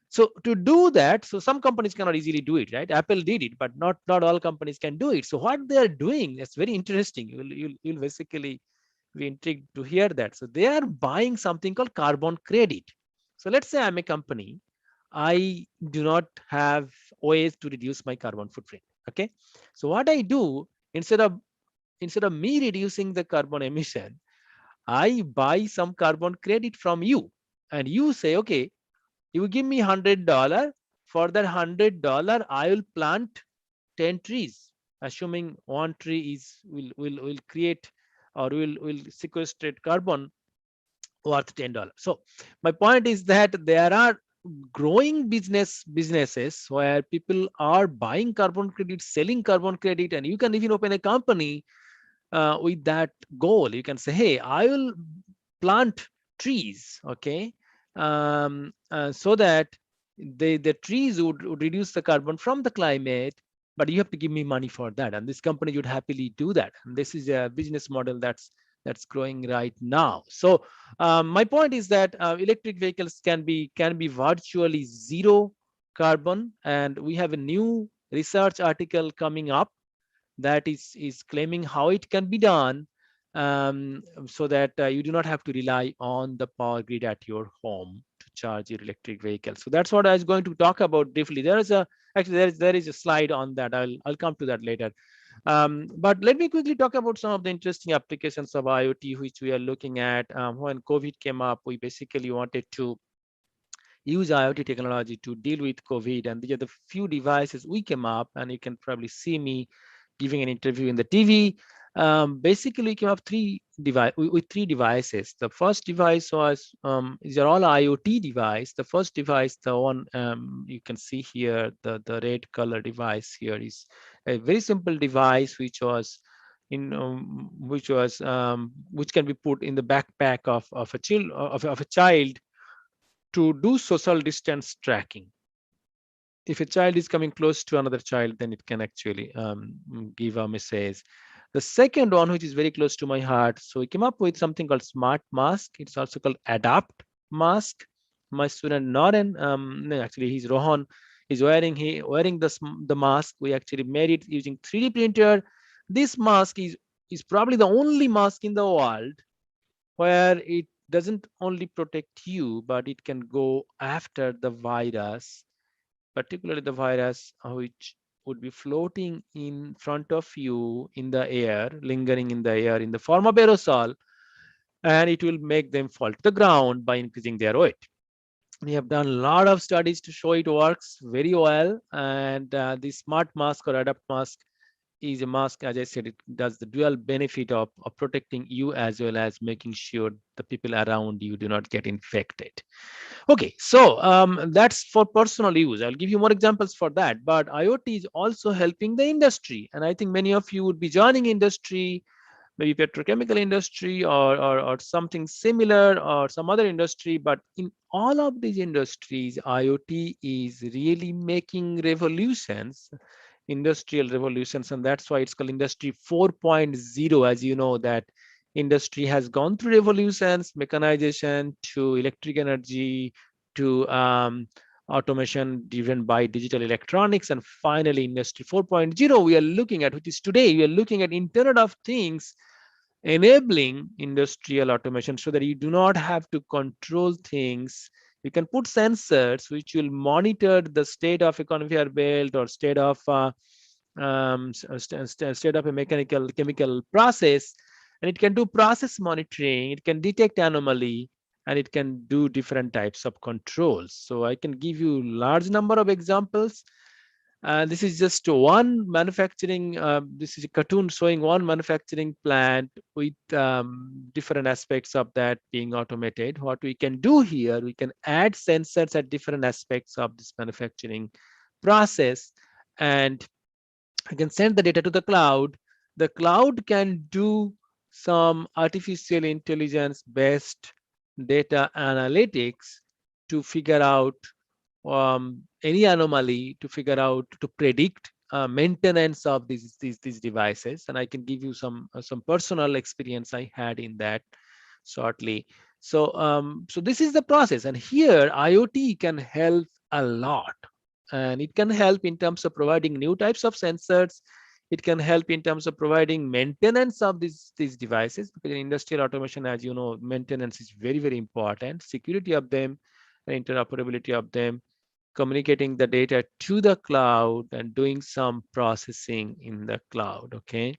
So to do that, so some companies cannot easily do it, right? Apple did it, but not all companies can do it. So what they are doing, that's very interesting. You'll basically be intrigued to hear that. So they are buying something called carbon credit. So let's say I'm a company. I do not have ways to reduce my carbon footprint. Okay. So what I do, instead of me reducing the carbon emission, I buy some carbon credit from you. And you say, okay, you give me $100. For that $100, I will plant 10 trees, assuming one tree will create or will sequestrate carbon worth $10. So my point is that there are growing businesses where people are buying carbon credit, selling carbon credit, and you can even open a company with that goal. You can say, hey, I will plant trees, okay, so that the trees would reduce the carbon from the climate, but you have to give me money for that, and this company would happily do that. And this is a business model that's growing right now. So my point is that electric vehicles can be virtually zero carbon, and we have a new research article coming up that is claiming how it can be done, so that you do not have to rely on the power grid at your home to charge your electric vehicle. So that's what I was going to talk about briefly. There is a actually there is a slide on that. I'll come to that later. But let me quickly talk about some of the interesting applications of IoT which we are looking at. When COVID came up, we basically wanted to use IoT technology to deal with COVID, and these are the few devices we came up, and you can probably see me giving an interview in the TV. Basically, we came up with three devices. The first device was these are all IoT device. The first device, the one you can see here, the red color device here, is a very simple device which was which can be put in the backpack of a child to do social distance tracking. If a child is coming close to another child, then it can actually give a message. The second one, which is very close to my heart, so we came up with something called Smart Mask. It's also called Adapt Mask. My student Noren, no, actually he's Rohan, is wearing the mask. We actually made it using 3D printer. This mask is probably the only mask in the world where it doesn't only protect you, but it can go after the virus, particularly the virus which would be floating in front of you in the air, lingering in the air in the form of aerosol, and it will make them fall to the ground by increasing their weight. We have done a lot of studies to show it works very well, and the Smart Mask or Adapt Mask is a mask, as I said, it does the dual benefit of protecting you as well as making sure the people around you do not get infected. Okay, so that's for personal use. I'll give you more examples for that, but IoT is also helping the industry. And I think many of you would be joining industry, maybe petrochemical industry or something similar or some other industry. But in all of these industries, IoT is really making revolutions, industrial revolutions, and that's why it's called Industry 4.0. As you know, that industry has gone through revolutions, mechanization to electric energy to automation driven by digital electronics, and finally Industry 4.0 we are looking at, which is today. We are looking at Internet of Things enabling industrial automation so that you do not have to control things. You can put sensors which will monitor the state of a conveyor belt or state of state of a mechanical chemical process, and it can do process monitoring, it can detect anomaly, and it can do different types of controls. So I can give you large number of examples. This is just one manufacturing, this is a cartoon showing one manufacturing plant with different aspects of that being automated. What we can do here, we can add sensors at different aspects of this manufacturing process, and I can send the data to the cloud. The cloud can do some artificial intelligence based data analytics to figure out any anomaly, to figure out, to predict maintenance of these devices. And I can give you some personal experience I had in that shortly. So so this is the process, and here IoT can help a lot, and it can help in terms of providing new types of sensors. It can help in terms of providing maintenance of these devices, because in industrial automation, as you know, maintenance is very important. Security of them, interoperability of them, communicating the data to the cloud, and doing some processing in the cloud. Okay.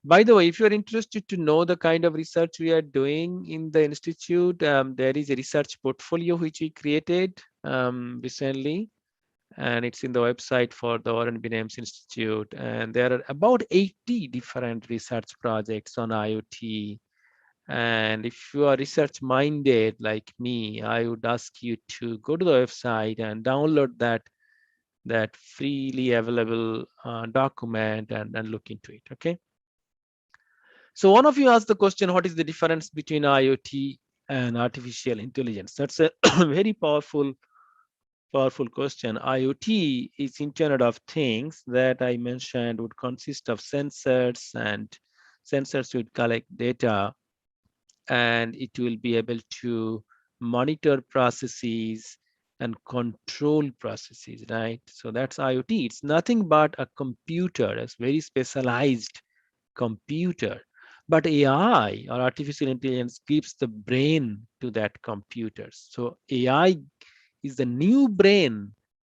By the way, if you're interested to know the kind of research we are doing in the institute, there is a research portfolio which we created recently, and it's in the website for the Warren B. Ames Institute. And there are about 80 different research projects on IoT. And if you are research minded like me, I would ask you to go to the website and download that freely available document and look into it. Okay. So one of you asked the question, what is the difference between IoT and artificial intelligence? That's a very powerful Powerful question. IoT is Internet of Things that I mentioned would consist of sensors, and sensors would collect data, and it will be able to monitor processes and control processes, right? So that's IoT. It's nothing but a computer, a very specialized computer. But AI, or artificial intelligence, gives the brain to that computer. So AI is the new brain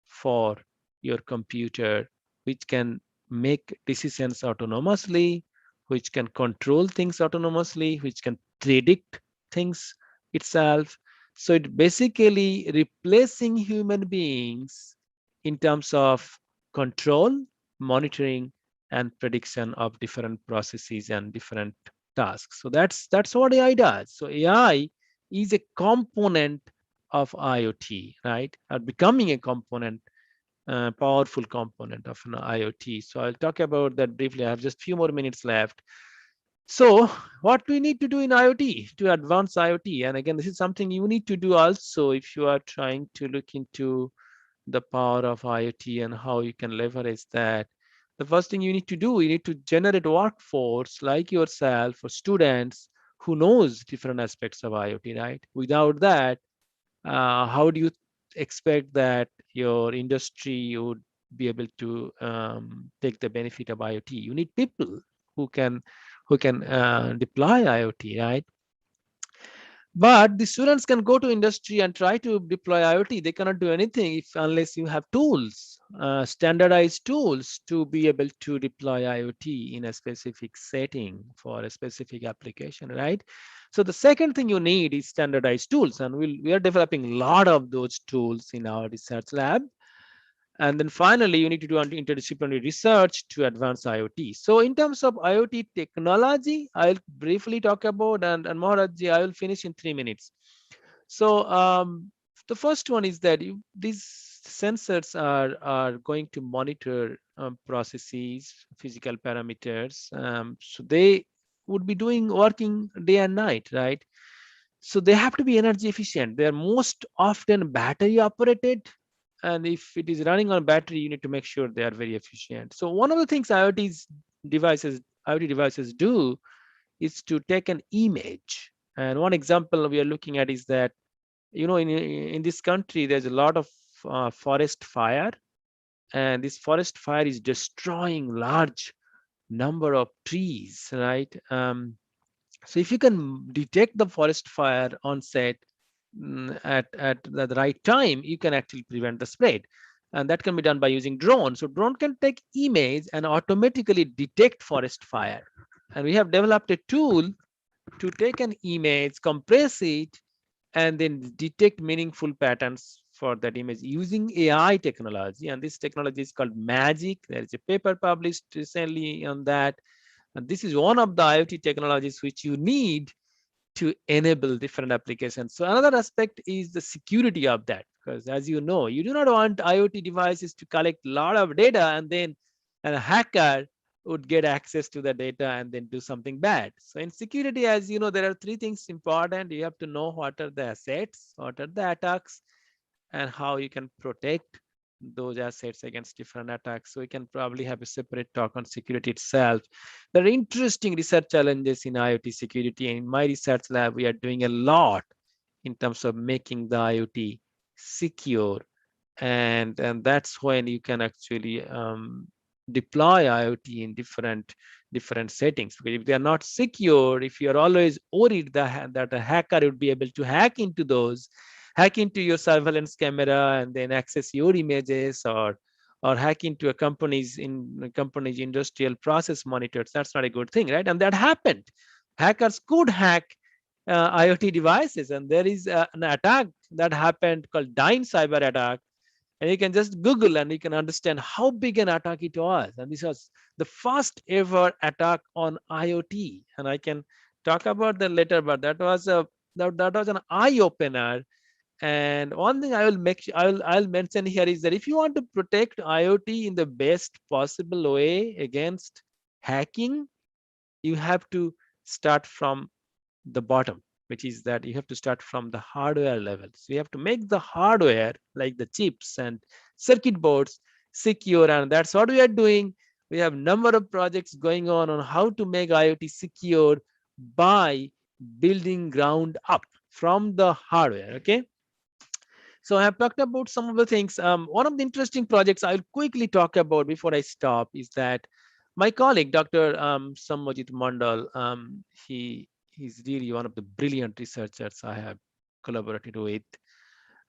for your computer, which can make decisions autonomously, which can control things autonomously, which can predict things itself. So it basically replacing human beings in terms of control, monitoring, and prediction of different processes and different tasks. So that's what AI does. So AI is a component of IoT, right? Or becoming a component, powerful component of an IoT. So I'll talk about that briefly. I have just a few more minutes left. So what do we need to do in IoT to advance IoT? And again, this is something you need to do also if you are trying to look into the power of IoT and how you can leverage that. The first thing you need to do, you need to generate workforce like yourself or students who knows different aspects of IoT, right? Without that, how do you expect that your industry would be able to take the benefit of IoT? You need people who can deploy IoT, right? But the students can go to industry and try to deploy IoT. They cannot do anything if unless you have tools, standardized tools to be able to deploy IoT in a specific setting for a specific application, right? So the second thing you need is standardized tools, and we are developing a lot of those tools in our research lab. And then finally, you need to do interdisciplinary research to advance IoT. So in terms of IoT technology, I'll briefly talk about, and Maharajji, I will finish in 3 minutes. So the first one is that these sensors are going to monitor processes, physical parameters. So they would be working day and night, right? So they have to be energy efficient. They are most often battery operated, and if it is running on battery, you need to make sure they are very efficient. So one of the things IoT devices do is to take an image. And one example we are looking at is that, you know, in this country, there's a lot of forest fire, and this forest fire is destroying large number of trees, right? So if you can detect the forest fire onset at the right time, you can actually prevent the spread. And that can be done by using drone. So drone can take image and automatically detect forest fire. And we have developed a tool to take an image, compress it, and then detect meaningful patterns for that image using AI technology. And this technology is called Magic. There is a paper published recently on that. And this is one of the IoT technologies which you need to enable different applications. So another aspect is the security of that, because as you know, you do not want IoT devices to collect a lot of data and then a hacker would get access to the data and then do something bad. So in security, as you know, there are three things important. You have to know what are the assets, what are the attacks, and how you can protect those assets against different attacks. So we can probably have a separate talk on security itself. There are interesting research challenges in IoT security. And in my research lab, we are doing a lot in terms of making the IoT secure. And that's when you can actually deploy IoT in different settings. Because if they are not secure, if you are always worried that a hacker would be able to hack into your surveillance camera and then access your images, or hack into a company's industrial process monitors, that's not a good thing, right? And that happened. Hackers could hack IoT devices, and there is an attack that happened called Dyn cyber attack. And you can just Google and you can understand how big an attack it was. And this was the first ever attack on IoT. And I can talk about that later, but that was an eye opener. And one thing I will I'll mention here is that if you want to protect IoT in the best possible way against hacking, you have to start from the bottom. which is that you have to start from the hardware level. So you have to make the hardware, like the chips and circuit boards, secure, and that's what we are doing. We have number of projects going on how to make IoT secure by building ground up from the hardware. Okay. So I have talked about some of the things. One of the interesting projects I'll quickly talk about before I stop is that my colleague, Dr. Sammojit Mandal, he's really one of the brilliant researchers I have collaborated with.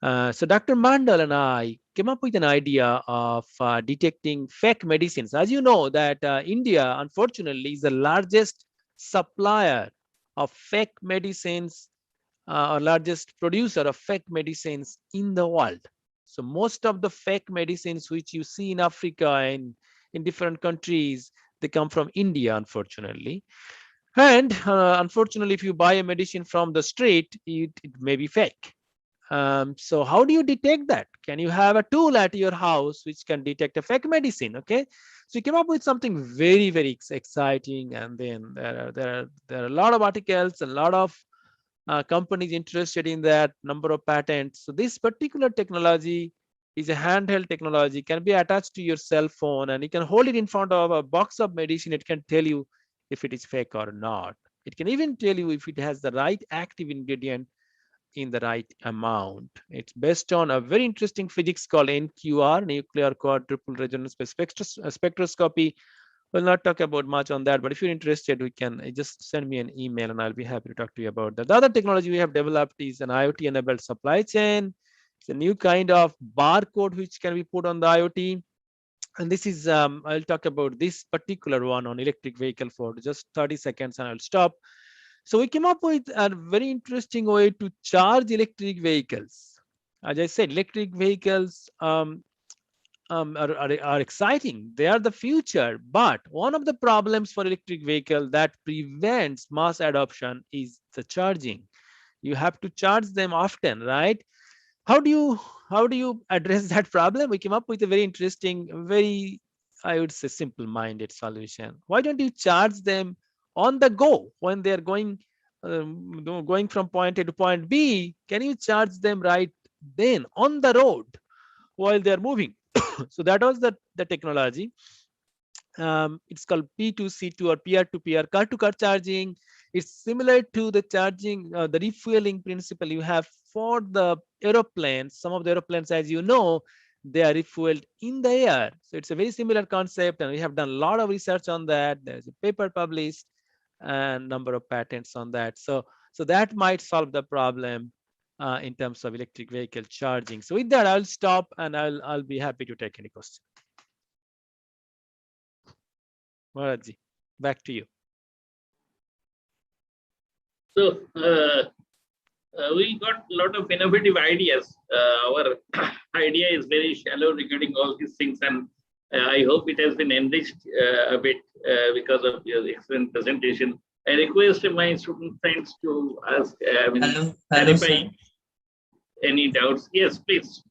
So Dr. Mandal and I came up with an idea of detecting fake medicines. As you know, that India, unfortunately, is the largest supplier of fake medicines, or largest producer of fake medicines in the world. So most of the fake medicines which you see in Africa and in different countries, they come from India, unfortunately. And unfortunately, if you buy a medicine from the street, it may be fake. So how do you detect that? Can you have a tool at your house which can detect a fake medicine? Okay, so we came up with something very, very exciting, and then there are a lot of articles, a lot of companies interested in that, number of patents. So this particular technology is a handheld technology, can be attached to your cell phone, and you can hold it in front of a box of medicine. It can tell you if it is fake or not. It can even tell you if it has the right active ingredient in the right amount. It's based on a very interesting physics called NQR, nuclear quadruple resonance spectroscopy. We'll not talk about much on that, but if you're interested, we can just send me an email and I'll be happy to talk to you about that. The other technology we have developed is an IoT enabled supply chain. It's a new kind of barcode which can be put on the IoT. And this is, I'll talk about this particular one on electric vehicle for just 30 seconds and I'll stop. So we came up with a very interesting way to charge electric vehicles. As I said, electric vehicles are exciting. They are the future. But one of the problems for electric vehicle that prevents mass adoption is the charging. You have to charge them often, right? How do you address that problem? We came up with a very interesting, very, I would say, simple-minded solution. Why don't you charge them on the go when they are going from point A to point B? Can you charge them right then on the road while they are moving? So that was the technology. It's called P2C2 or peer-to-peer car-to-car charging. It's similar to the charging, the refueling principle you have for the aeroplanes. Some of the aeroplanes, as you know, they are refueled in the air. So it's a very similar concept, and we have done a lot of research on that. There's a paper published and number of patents on that. So that might solve the problem in terms of electric vehicle charging. So with that, I'll stop and I'll be happy to take any question. Maharajji, back to you. So we got a lot of innovative ideas. Our idea is very shallow regarding all these things, and I hope it has been enriched a bit because of your excellent presentation. I request my student friends to ask, clarify any doubts. Yes, please.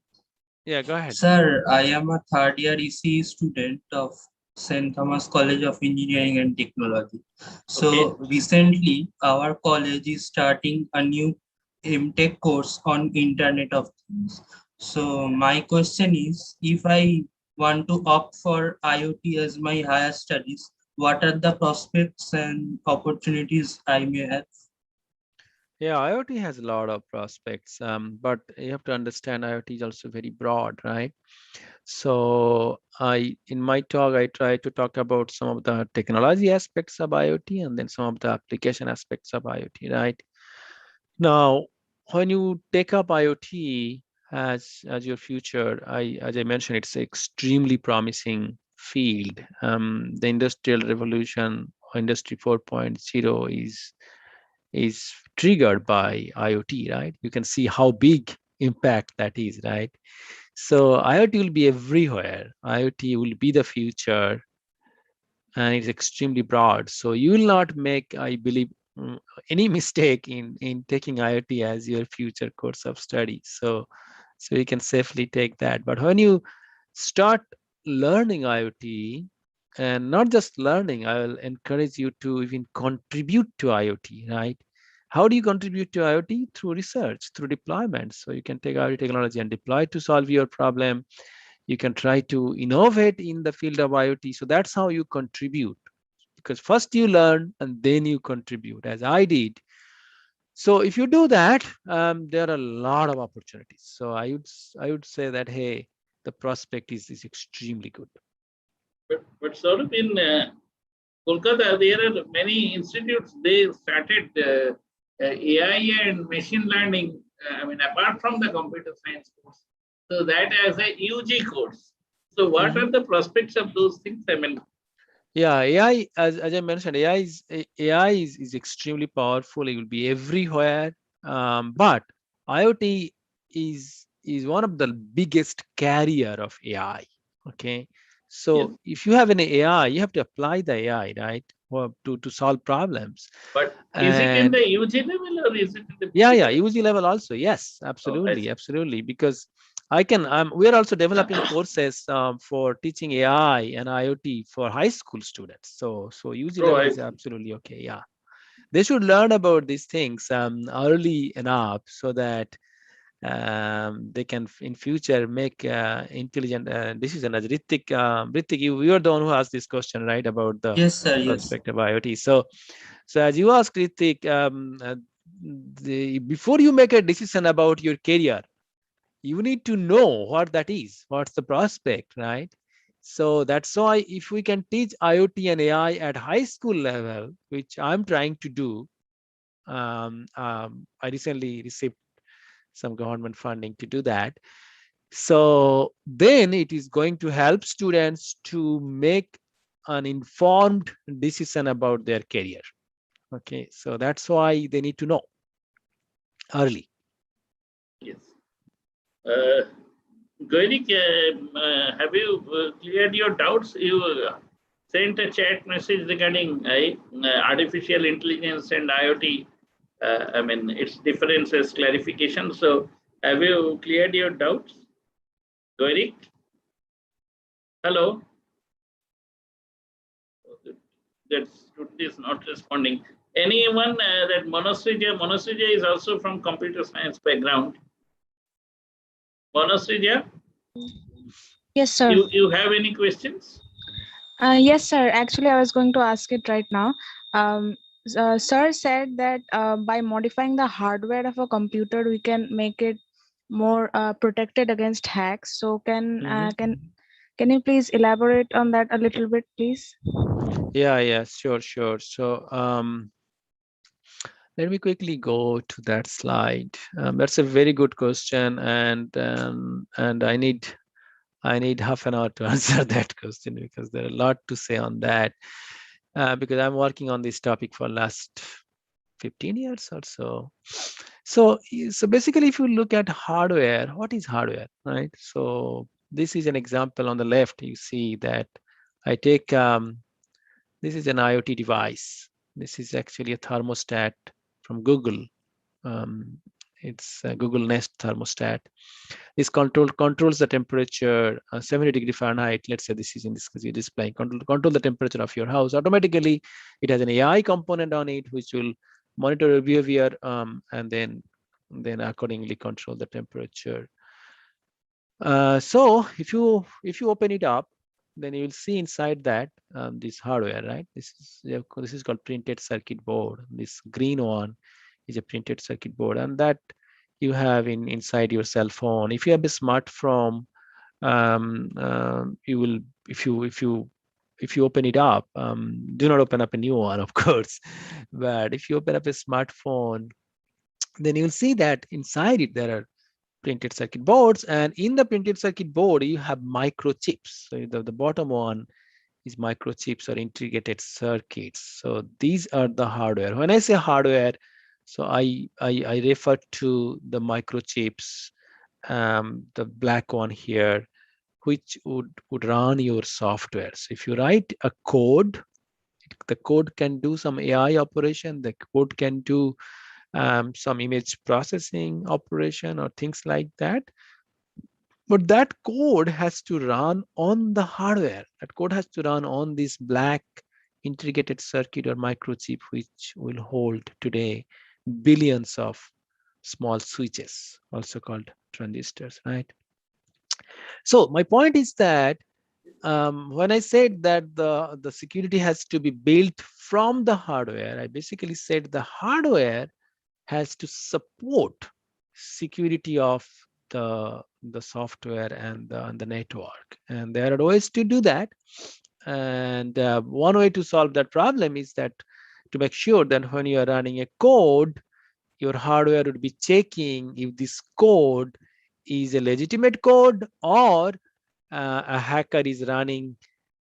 Yeah, go ahead. Sir, I am a third year ECE student of St. Thomas College of Engineering and Technology. So recently, our college is starting a new MTech course on Internet of Things. So my question is, if I want to opt for IoT as my higher studies, what are the prospects and opportunities I may have? Yeah, IoT has a lot of prospects, but you have to understand IoT is also very broad, right? So in my talk, I try to talk about some of the technology aspects of IoT and then some of the application aspects of IoT, right? Now, when you take up IoT as your future, as I mentioned, it's an extremely promising field. The industrial revolution, Industry 4.0 is triggered by IoT, right? You can see how big impact that is, right? So IoT will be everywhere. IoT will be the future, and it's extremely broad. So you will not make, I believe, any mistake in taking IoT as your future course of study. So you can safely take that. But when you start learning IoT, and not just learning, I will encourage you to even contribute to IoT, right? How do you contribute to IoT? Through research, through deployment. So you can take IoT technology and deploy to solve your problem. You can try to innovate in the field of IoT. So that's how you contribute, because first you learn and then you contribute, as I did. So if you do that, there are a lot of opportunities. So I would say that, hey, the prospect is extremely good. But sort of in Kolkata, there are many institutes. They started AI and machine learning. I mean, apart from the computer science course, so that as a UG course. So, what are the prospects of those things? I mean, yeah, AI, as I mentioned, AI is extremely powerful. It will be everywhere. But IoT is one of the biggest carrier of AI. Okay, so yes. if you have an AI, you have to apply the AI, right, to solve problems. But is it in the UG level or is it in the yeah, PG level? UG level also? Yes, absolutely, absolutely. Because we are also developing courses for teaching AI and IoT for high school students. So UG level is absolutely okay. Yeah, they should learn about these things early enough so that they can in future make intelligent decision. As Ritik, you are the one who asked this question, right, about the Yes, sir. Yes. prospect of IoT. So as you asked, Ritik, before you make a decision about your career, you need to know what that is, what's the prospect, right? So that's why if we can teach IoT and AI at high school level, which I'm trying to do, I recently received some government funding to do that. So then it is going to help students to make an informed decision about their career. Okay, so that's why they need to know early. Yes. Gairik, have you cleared your doubts? You sent a chat message regarding artificial intelligence and IoT. I mean, its differences, clarification. So, have you cleared your doubts, Gairik? Hello. That student is not responding. Anyone that Monosrija is also from computer science background. Monosrija? Yes, sir. You have any questions? Yes, sir. Actually, I was going to ask it right now. Sir said that by modifying the hardware of a computer, we can make it more protected against hacks. So can you please elaborate on that a little bit, please? Yeah, sure. So let me quickly go to that slide. That's a very good question, and I need half an hour to answer that question because there are a lot to say on that. Because I'm working on this topic for last 15 years or so. So basically, if you look at hardware, what is hardware, right? So this is an example on the left. You see that I take this is an IoT device. This is actually a thermostat from Google. It's a Google Nest thermostat. This controls the temperature 70°F. Let's say this is in this display. Control the temperature of your house automatically. It has an AI component on it which will monitor your behavior and then accordingly control the temperature. So if you open it up, then you will see inside that this hardware, right? This is called printed circuit board. This green one is a printed circuit board, and that you have inside your cell phone. If you have a smartphone, you will if you open it up, do not open up a new one, of course. But if you open up a smartphone, then you'll see that inside it there are printed circuit boards, and in the printed circuit board you have microchips. So the bottom one is microchips or integrated circuits. So these are the hardware. When I say hardware, so I refer to the microchips, the black one here, which would run your software. So if you write a code, the code can do some AI operation, the code can do some image processing operation or things like that. But that code has to run on the hardware. That code has to run on this black integrated circuit or microchip, which will hold today billions of small switches, also called transistors, right? So my point is that when I said that the security has to be built from the hardware, I basically said the hardware has to support security of the software and the network, and there are ways to do that. And one way to solve that problem is that to make sure that when you are running a code, your hardware would be checking if this code is a legitimate code, or a hacker is running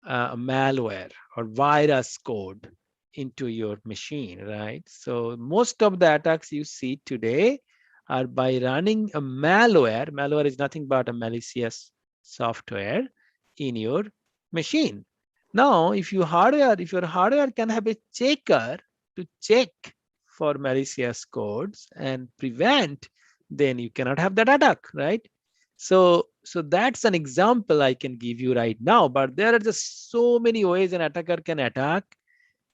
malware or virus code into your machine, right? So most of the attacks you see today are by running a malware. Malware is nothing but a malicious software in your machine. Now, if your hardware can have a checker to check for malicious codes and prevent, then you cannot have that attack, right? So that's an example I can give you right now, but there are just so many ways an attacker can attack,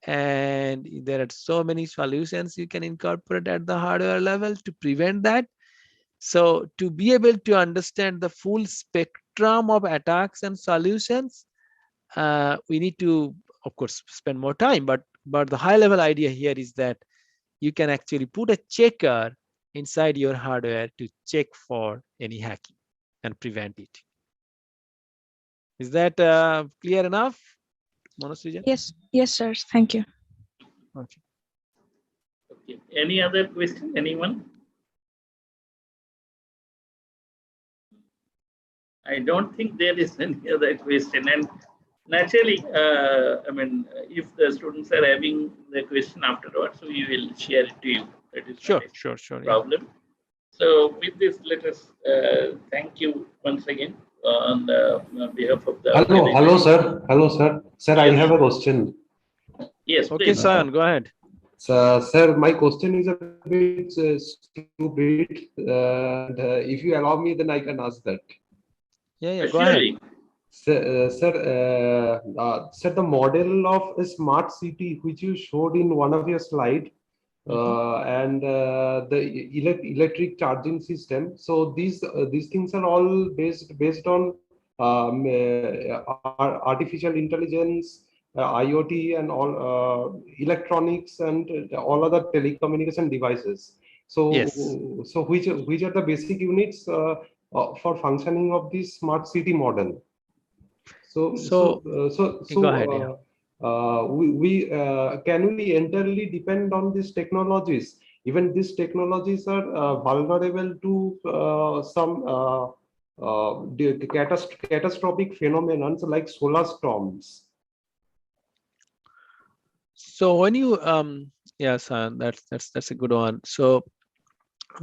and there are so many solutions you can incorporate at the hardware level to prevent that. So to be able to understand the full spectrum of attacks and solutions, we need to, of course, spend more time, but the high level idea here is that you can actually put a checker inside your hardware to check for any hacking and prevent it. Is that clear enough, Manasrija? Yes, sir. Thank you. Okay. Okay. Any other question? Anyone? I don't think there is any other question. And naturally, I mean, if the students are having the question afterwards, we will share it to you. That is Sure, not a sure. problem. Yeah. So with this, let us thank you once again on behalf of the Hello, sir. Hello, sir. Sir, yes. I have a question. Yes, okay, please. Sayan, go ahead. Sir, my question is a bit stupid. If you allow me, then I can ask that. Yeah, go ahead. Sir, the model of a smart city which you showed in one of your slides, and the electric charging system. So these things are all based on artificial intelligence, IoT, and all electronics, and all other telecommunication devices. So yes. So which are the basic units for functioning of this smart city model? Go ahead. Yeah. Can we entirely depend on these technologies? Even these technologies are vulnerable to some catastrophic phenomena like solar storms. So when you yes, that's a good one. So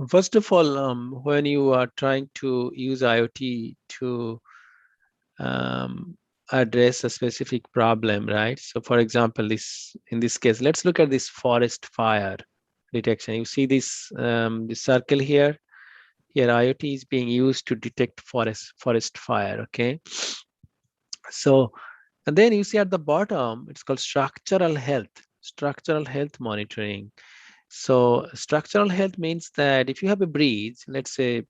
first of all, when you are trying to use IoT to address a specific problem, right? So for example, in this case, let's look at this forest fire detection. You see this this circle here. Here IoT is being used to detect forest fire. Okay. So, and then you see at the bottom, it's called structural health monitoring. So structural health means that if you have a breach, let's say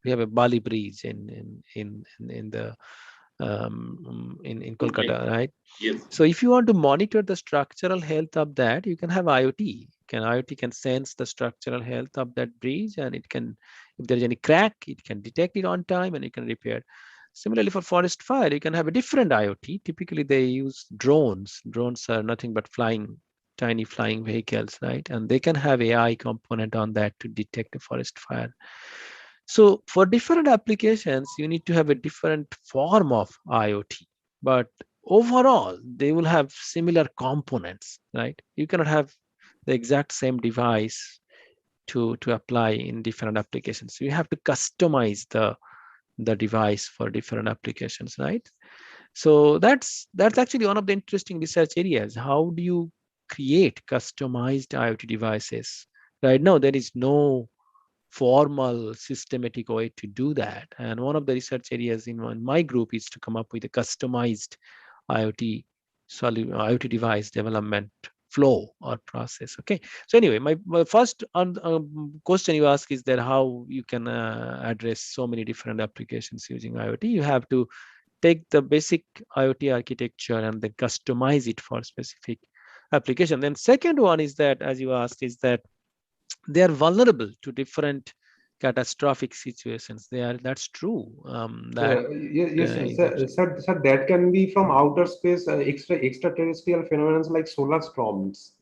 we have a Bali breach in the in Kolkata, right? Yes. So if you want to monitor the structural health of that, you can have IoT. IoT can sense the structural health of that breach, and it can, if there is any crack, it can detect it on time and it can repair. Similarly, for forest fire, you can have a different IoT. Typically, they use drones. Drones are nothing but tiny flying vehicles, right? And they can have AI component on that to detect a forest fire. So for different applications, you need to have a different form of IoT, but overall, they will have similar components, right? You cannot have the exact same device to apply in different applications. You have to customize the device for different applications, right? So that's actually one of the interesting research areas. How do you create customized IoT devices? Right now, there is no formal systematic way to do that. And one of the research areas in my group is to come up with a customized IoT device development flow or process. Okay, so anyway, my first question you ask is that how you can address so many different applications using IoT. You have to take the basic IoT architecture and then customize it for specific application. Then second one is that, as you asked, is that they are vulnerable to different catastrophic situations. That's true. Yes, sir, that can be from outer space, extraterrestrial phenomena like solar storms.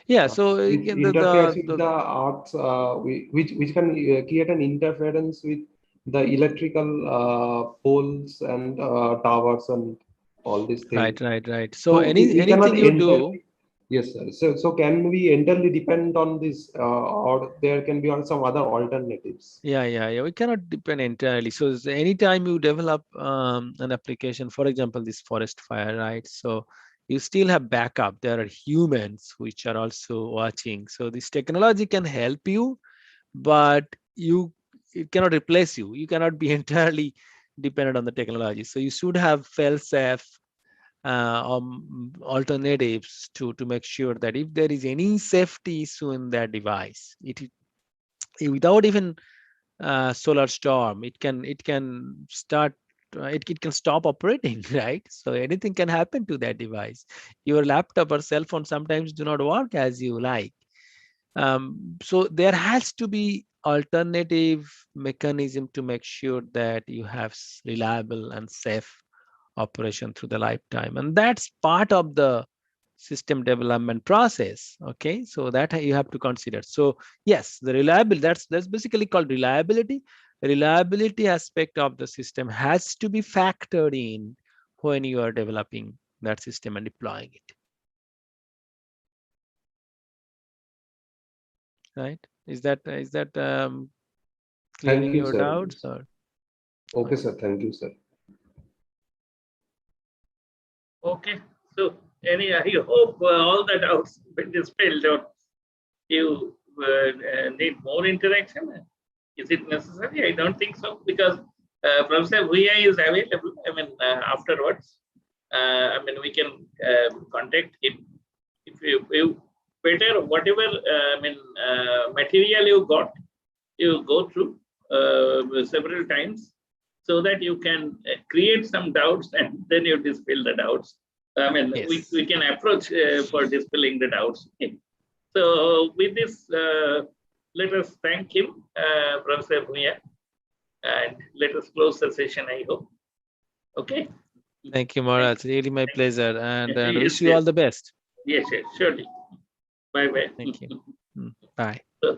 Yeah, so Which again, interferes with the Earth, which can create an interference with the electrical poles and towers and all these things. right. So we cannot anything you do. Yes, sir. So can we entirely depend on this, or there can be some other alternatives? Yeah. We cannot depend entirely. So anytime you develop an application, for example, this forest fire, right? So you still have backup. There are humans which are also watching. So this technology can help you, but it cannot replace you. You cannot be entirely dependent on the technology. So you should have fail-safe alternatives to make sure that if there is any safety issue in that device, without even solar storm, it can start. It can stop operating, right? So anything can happen to that device. Your laptop or cell phone sometimes do not work as you like. So there has to be alternative mechanism to make sure that you have reliable and safe operation through the lifetime, and that's part of the system development process. Okay, so that you have to consider. So yes, the reliability, that's basically called reliability. Reliability aspect of the system has to be factored in when you are developing that system and deploying it. Right? Is that clearing your doubts? Or Okay, sir. Thank you, sir. Okay. So I hope all the doubts been dispelled. Or you need more interaction? Is it necessary? I don't think so, because Professor VI is available. I mean, afterwards, we can contact him. If you better whatever material you got, you go through several times, so that you can create some doubts and then you dispel the doubts. yes. We can approach for dispelling the doubts. Okay. So with this, let us thank him, Professor Bhuya, and let us close the session, I hope. Okay. Thank you, Maharaj. Really my pleasure, and Yes, wish you all the best. Yes, surely. Bye-bye. Thank you. Bye. So